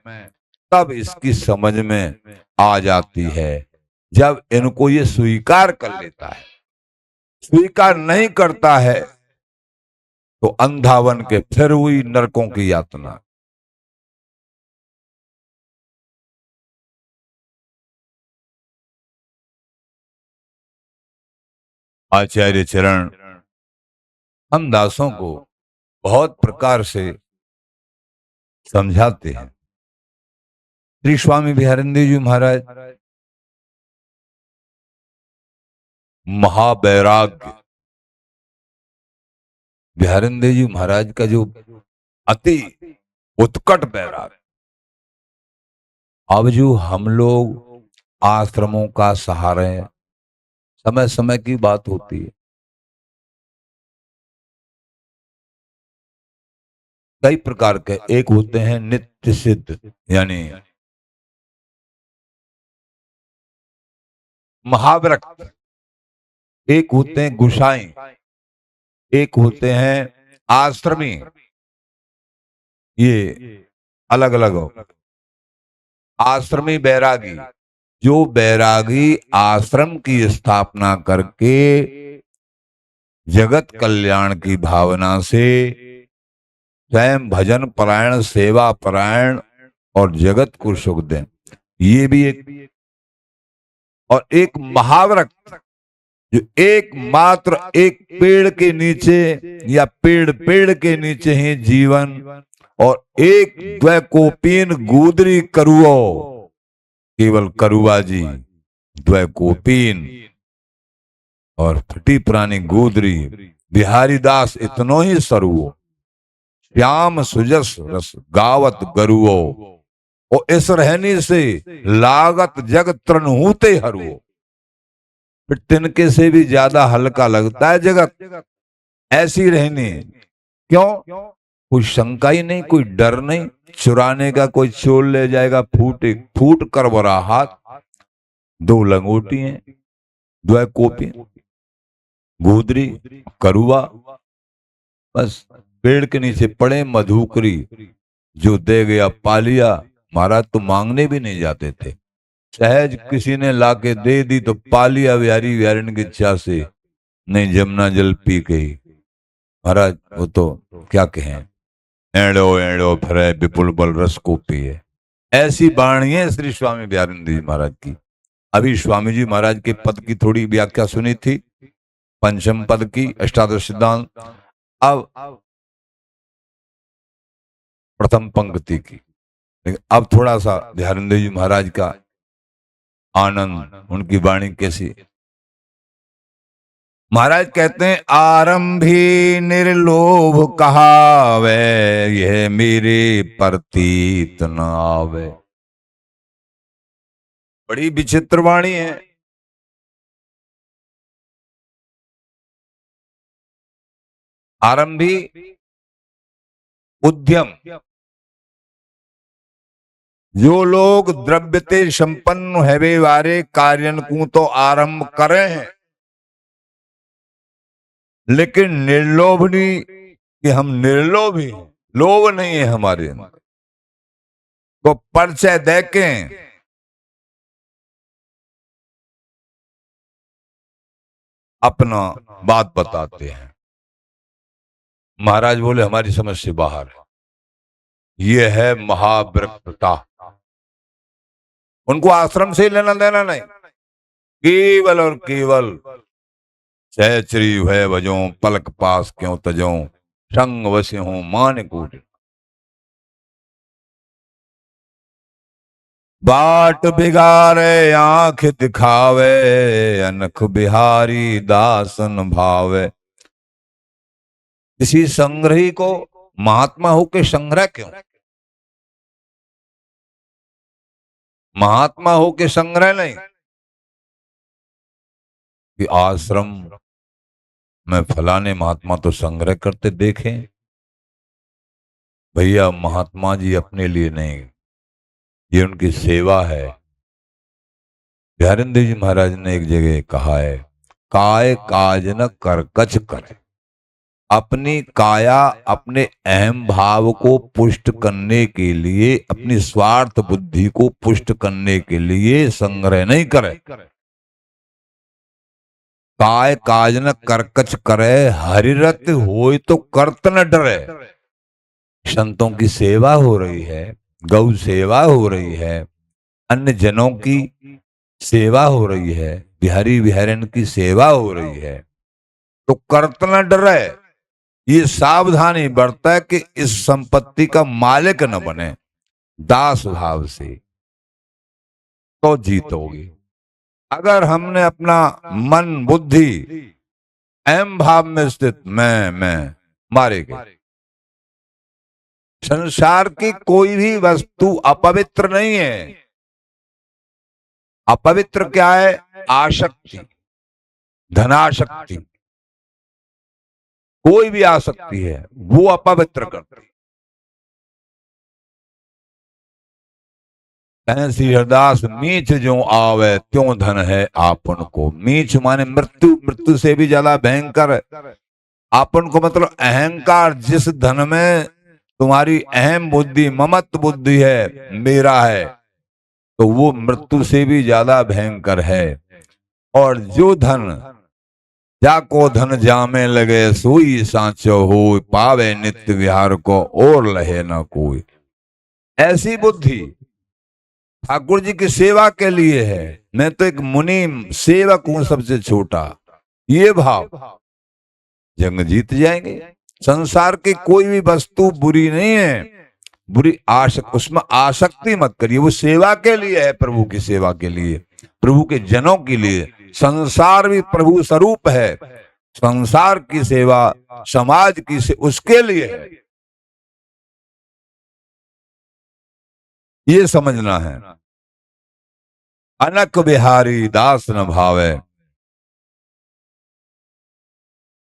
तब इसकी समझ में आ जाती है जब इनको ये स्वीकार कर लेता है, स्वीकार नहीं करता है तो अंधा बन के फिर हुई नरकों की यातना। आचार्य चरण हम दासों को बहुत प्रकार से समझाते हैं। श्री स्वामी बिहारिंद जी महाराज महावैराग्य, बिहारिंद जी महाराज का जो अति उत्कट वैराग्य, अब जो हम लोग आश्रमों का सहारा है, समय समय की बात होती है, कई प्रकार के। एक होते हैं नित्य सिद्ध यानी महाव्रत, एक होते हैं गुसाई, एक होते हैं आश्रमी। ये अलग अलग हो। आश्रमी बैरागी, जो बैरागी आश्रम की स्थापना करके जगत कल्याण की भावना से स्वयं भजन परायण, सेवा परायण और जगत को सुख दें, ये भी एक। और एक महाव्रत, जो एकमात्र एक पेड़ के नीचे या पेड़ के नीचे ही जीवन, और एक द्वैकोपीन गूदरी करुओ, केवल करुआ जी द्वैकोपीन और फटी पुरानी गोदरी, बिहारी दास इतनो ही सरुओ, श्याम सुजस रस गावत गरुओ, और इस रहनी से लागत जग तृणहूते हरुओ। फिर तिनके से भी ज्यादा हल्का लगता है जगत, ऐसी रहनी। क्यों? कोई शंका ही नहीं, कोई डर नहीं, चुराने का कोई चोर ले जाएगा, फूट कर बरा हाथ, दो लंगोटी हैं, द्वैकोपी, गोदरी, करुआ, बस पेड़ के नीचे पड़े मधुकरी, जो दे गया पा लिया। महाराज तो मांगने भी नहीं जाते थे, सहज किसी ने लाके दे दी तो पा लिया, बिहारी बिहारिन की इच्छा से, नहीं जमुना जल पी गई। महाराज वो तो क्या कहें, एड़ो एड़ो फिरे विपुल बल रस को पिए। ऐसी वाणी है श्री स्वामी बिहारिंद जी महाराज की। अभी स्वामी जी महाराज के पद की थोड़ी व्याख्या सुनी थी, पंचम पद की, अष्टादश सिद्धांत। अब प्रथम पंक्ति की, लेकिन अब थोड़ा सा बिहारिंद जी महाराज का आनंद, उनकी वाणी कैसी। महाराज कहते हैं, आरंभी निर्लोभ कहावे, यह मेरे प्रतीत न आवे। बड़ी विचित्र वाणी है। आरंभी उद्यम, जो लोग द्रव्यते संपन्न है वे वारे कार्य को तो आरंभ करे हैं, लेकिन निर्लोभनी कि हम निर्लोभी हैं, लोभ नहीं है हमारे अंदर, तो परिचय देके अपना बात बताते हैं। महाराज बोले हमारी समझ से बाहर है, ये है महाव्रतता। उनको आश्रम से लेना देना नहीं, केवल और केवल सहचरी है बजो, पलक पास क्यों तजो, संग वसे हूं मान कूट। बाट बिगारे आंख दिखावे, अनख बिहारी दासन भावे। किसी संग्रही को महात्मा होके संग्रह क्यों? महात्मा होके संग्रह नहीं कि आश्रम में फलाने महात्मा तो संग्रह करते देखें। भैया महात्मा जी अपने लिए नहीं, ये उनकी सेवा है। बिहारिंद जी महाराज ने एक जगह कहा है, काय काज न कर कछ कर। अपनी काया, अपने अहम भाव को पुष्ट करने के लिए, अपनी स्वार्थ बुद्धि को पुष्ट करने के लिए संग्रह नहीं करे, काय काज न करकच करे, हरिरत होय तो करत न डरे। संतों की सेवा हो रही है, गौ सेवा हो रही है, अन्य जनों की सेवा हो रही है, बिहारी बिहारन की सेवा हो रही है, तो करत न डरे। ये सावधानी बरता कि इस संपत्ति का मालिक न बने, दास भाव से तो जीतोगे। अगर हमने अपना मन बुद्धि अहम भाव में स्थित मैं मारे गए। संसार की कोई भी वस्तु अपवित्र नहीं है। अपवित्र क्या है? आसक्ति, धनाशक्ति, कोई भी आसक्ति है वो अपवित्र करती। श्री हरदास मीच जो आवे त्यों धन है आपन को। मीच माने मृत्यु, मृत्यु से भी ज्यादा भयंकर है। आपन को मतलब अहंकार। जिस धन में तुम्हारी अहम बुद्धि, ममत्व बुद्धि है, मेरा है, तो वो मृत्यु से भी ज्यादा भयंकर है। और जो धन जाको धन जामे लगे, सोई सांचो हो, पावे नित्य विहार को और लहे न कोई। ऐसी बुद्धि ठाकुर जी की सेवा के लिए है। मैं तो एक मुनि सेवक हूं, सबसे छोटा। ये भाव जंग जीत जाएंगे। संसार की कोई भी वस्तु बुरी नहीं है, बुरी उसमें आसक्ति मत करिए। वो सेवा के लिए है, प्रभु की सेवा के लिए, प्रभु के जनों के लिए। संसार भी प्रभु स्वरूप है। संसार की सेवा समाज की उसके लिए है, ये समझना है। अनक बिहारी दास न भावे,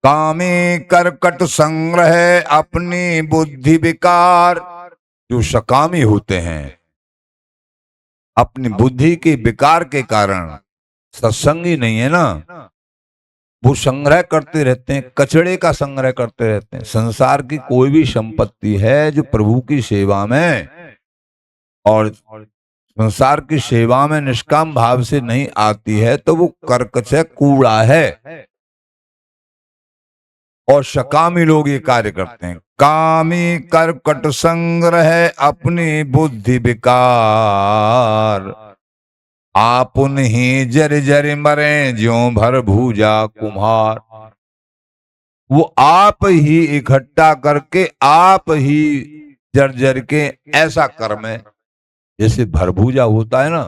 कामी करकट संग्रह अपनी बुद्धि विकार। जो सकामी होते हैं, अपनी बुद्धि के विकार के कारण सत्संगी नहीं है ना, वो संग्रह करते रहते हैं, कचड़े का संग्रह करते रहते हैं। संसार की कोई भी संपत्ति है जो प्रभु की सेवा में और संसार की सेवा में निष्काम भाव से नहीं आती है, तो वो कर्कश है, कूड़ा है। और सकामी लोग ये कार्य करते हैं। कामी करकट संग्रह अपनी बुद्धि विकार, आपुन ही जर जर मरे ज्यों भर भूजा कुम्हार। वो आप ही इकट्ठा करके आप ही जर के ऐसा कर्म है। जैसे भरभूजा होता है ना,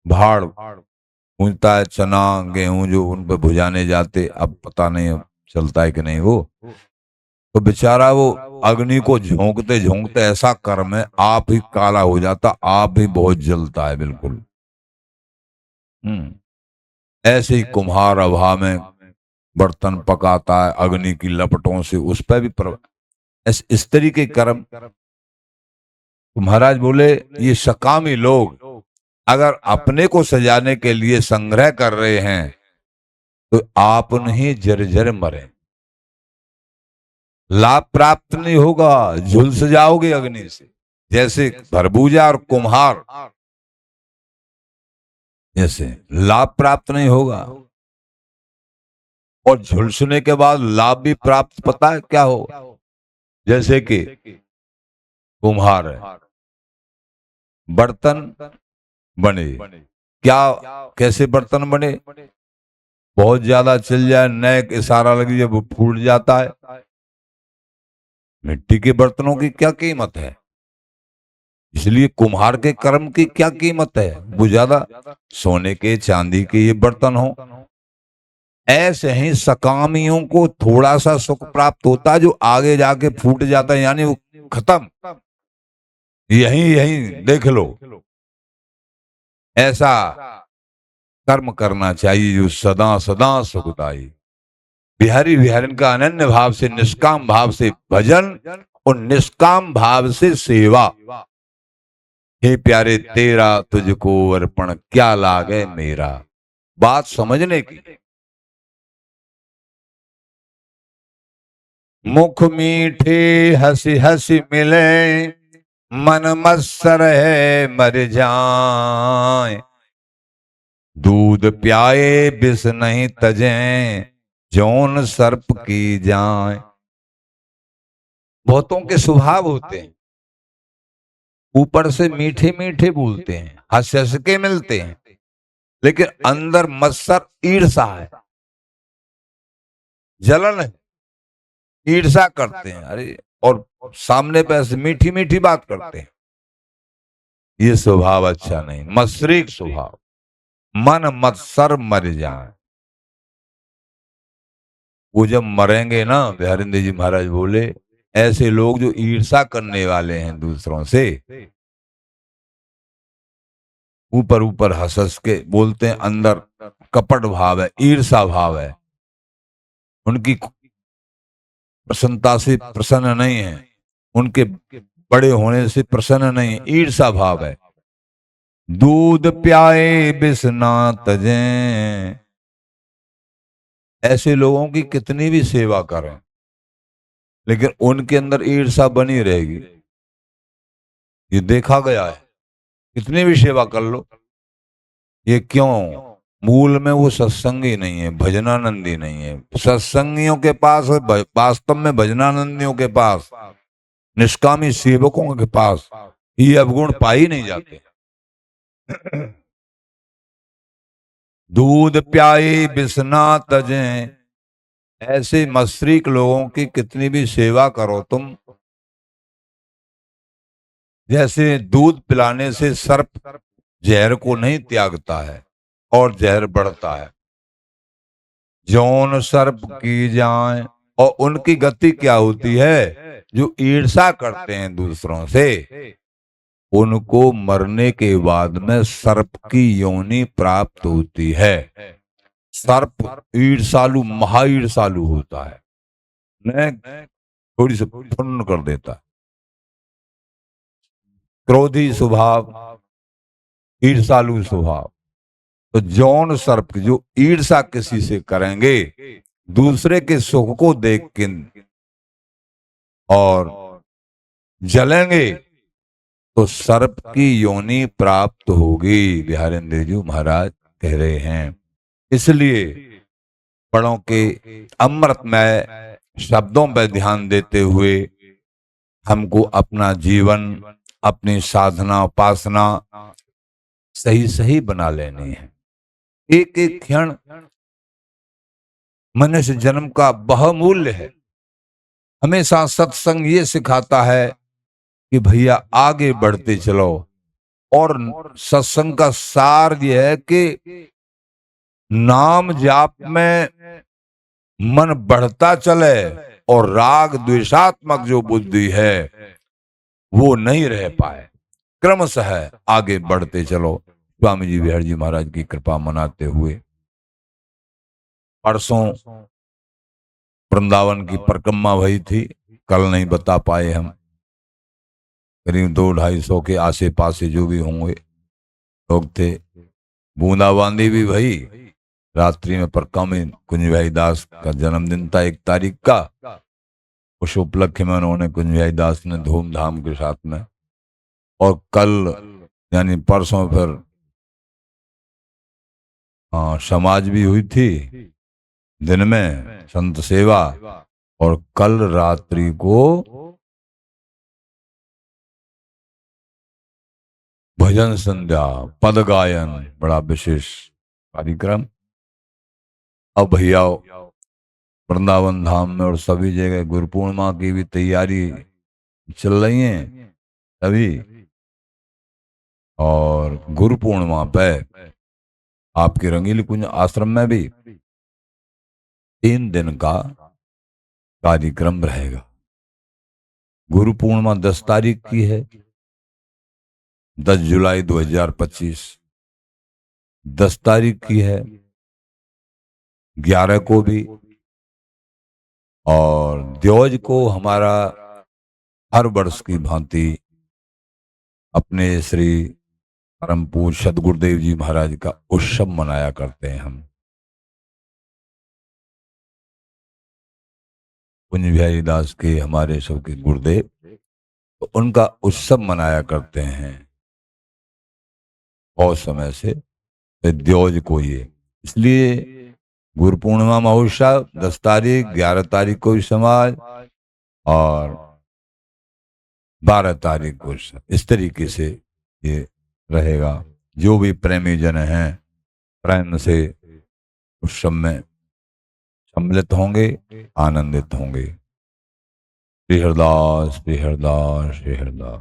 भाड़ भूंजता है, चना गेहूं जो उन पर भुजाने जाते, अब पता नहीं अब चलता है कि नहीं वो, तो बेचारा वो अग्नि को झोंकते झोंकते ऐसा कर्म है, आप ही काला हो जाता, आप ही बहुत जलता है बिल्कुल। ऐसे ही कुम्हार अभाव में बर्तन पकाता है अग्नि की लपटों से, उस पर भी इस तरीके कर्म। तो महाराज बोले ये सकामी लोग अगर अपने को सजाने के लिए संग्रह कर रहे हैं, तो आप नहीं जर मरे। लाभ प्राप्त नहीं होगा, झुलस जाओगे अग्नि से। जैसे भरबूजा और कुम्हार, जैसे लाभ प्राप्त नहीं होगा, और झुलसने के बाद लाभ भी प्राप्त पता है क्या होगा? जैसे कि कुम्हार है, बर्तन बने, क्या कैसे बर्तन बने? बहुत ज्यादा चल जाए, नेक इशारा लगी, जब फूट जाता है। मिट्टी के बर्तनों की क्या कीमत है? इसलिए कुम्हार के कर्म की क्या कीमत है? वो ज्यादा सोने के चांदी के ये बर्तन हो। ऐसे ही सकामियों को थोड़ा सा सुख प्राप्त होता है, जो आगे जाके फूट जाता है, यानी वो खत्म। यही यही देख लो, ऐसा कर्म करना चाहिए जो सदा सदा सुखदाई। बिहारी बिहारन का अनन्य भाव से, निष्काम भाव से भजन और निष्काम भाव से सेवा। हे प्यारे तेरा तुझको अर्पण, क्या लागे मेरा। बात समझने की। मुख मीठे हंसी हंसी मिले, मन मत्सर है मर जाए। दूध प्याए बिस नहीं तजें, जौन सर्प की जाए। बहुतों के स्वभाव होते हैं, ऊपर से मीठे मीठे बोलते हैं, हंस हंस के मिलते हैं, लेकिन अंदर मत्सर ईर्षा है, जलन है, ईर्षा करते हैं। अरे, और सामने पे ऐसे मीठी मीठी बात करते हैं। ये स्वभाव अच्छा नहीं, मत्सरिक स्वभाव। मन मत्सर मर जाए। वो जब मरेंगे ना, बिहारिंद्र जी महाराज बोले, ऐसे लोग जो ईर्षा करने वाले हैं दूसरों से, ऊपर ऊपर हंस हंस के बोलते हैं, अंदर कपट भाव है, ईर्षा भाव है, उनकी प्रसन्नता से प्रसन्न नहीं है, उनके बड़े होने से प्रसन्न नहीं है, ईर्षा भाव है। दूध प्याए बिस ना तजें। ऐसे लोगों की कितनी भी सेवा करें, लेकिन उनके अंदर ईर्षा बनी रहेगी। ये देखा गया है, कितनी भी सेवा कर लो। ये क्यों? मूल में वो सत्संगी नहीं है, भजनानंदी नहीं है। सत्संगियों के पास, वास्तव में भजनानंदियों के पास, निष्कामी सेवकों के पास ये अवगुण पाई नहीं जाते। दूध प्याए बिसना तजें। ऐसे मस्त्रीक लोगों की कितनी भी सेवा करो तुम, जैसे दूध पिलाने से सर्प जहर को नहीं त्यागता है और जहर बढ़ता है, जौन सर्प की जाए। और उनकी गति क्या होती है? जो ईर्षा करते हैं दूसरों से, उनको मरने के बाद में सर्प की योनि प्राप्त होती है। सर्प ईर्षालु, महा ईर्षालु होता है, मैं थोड़ी सी फुन्न कर देता है। क्रोधी स्वभाव, ईर्षालु स्वभाव। तो जौन सर्प जो ईर्षा किसी से करेंगे, दूसरे के सुख को देख के और जलेंगे, तो सर्प की योनि प्राप्त होगी, बिहारेंद्र जी महाराज कह रहे हैं। इसलिए बड़ों के अमृतमय शब्दों पर ध्यान देते हुए हमको अपना जीवन, अपनी साधना उपासना सही सही बना लेनी है। एक एक क्षण मनुष्य जन्म का बहुमूल्य है। हमेशा सत्संग ये सिखाता है कि भैया आगे बढ़ते चलो, और सत्संग का सार यह है कि नाम जाप में मन बढ़ता चले और राग द्वेषात्मक जो बुद्धि है वो नहीं रह पाए, क्रमशः आगे बढ़ते चलो। स्वामी जी बिहारी जी महाराज की कृपा मनाते हुए परसों वृंदावन की परिक्रमा भई थी, कल नहीं बता पाए हम। करीब 200-250 के आसे पासे जो भी होंगे लोग थे। बूंदाबांदी भी भई, रात्रि में परिक्रमा में कुंज भाई दास का जन्मदिन था 1 तारीख का। उस उपलक्ष्य में उन्होंने कुंज भाई दास ने धूमधाम के साथ में, और कल यानी परसों फिर समाज भी हुई थी, दिन में संत सेवा, और कल रात्रि को भजन संध्या, पद गायन, बड़ा विशेष कार्यक्रम। अब भैया वृंदावन धाम में और सभी जगह गुरु पूर्णिमा की भी तैयारी चल रही है अभी, और गुरु पूर्णिमा पे आपके रंगीली कुंज आश्रम में भी 3 दिन का कार्यक्रम रहेगा। गुरु पूर्णिमा 10 तारीख की है, 10 जुलाई 2025। 10 तारीख की है, 11 को भी, और द्योज को हमारा हर वर्ष की भांति अपने श्री परम पूज्य सदगुरुदेव जी महाराज का उत्सव मनाया करते हैं हम। कुंज बिहारी दास के हमारे सबके गुरुदेव, तो उनका उत्सव मनाया करते हैं बहुत समय से। द्योज को ये। इसलिए गुरु पूर्णिमा महोत्सव 10 तारीख, 11 तारीख को इस समाज और 12 तारीख को इस तरीके से ये रहेगा। जो भी प्रेमी जन हैं प्रेम से उत्सव में सम्मिलित होंगे, आनंदित होंगे। श्री हरदास, श्री हरदास, श्री हरदास।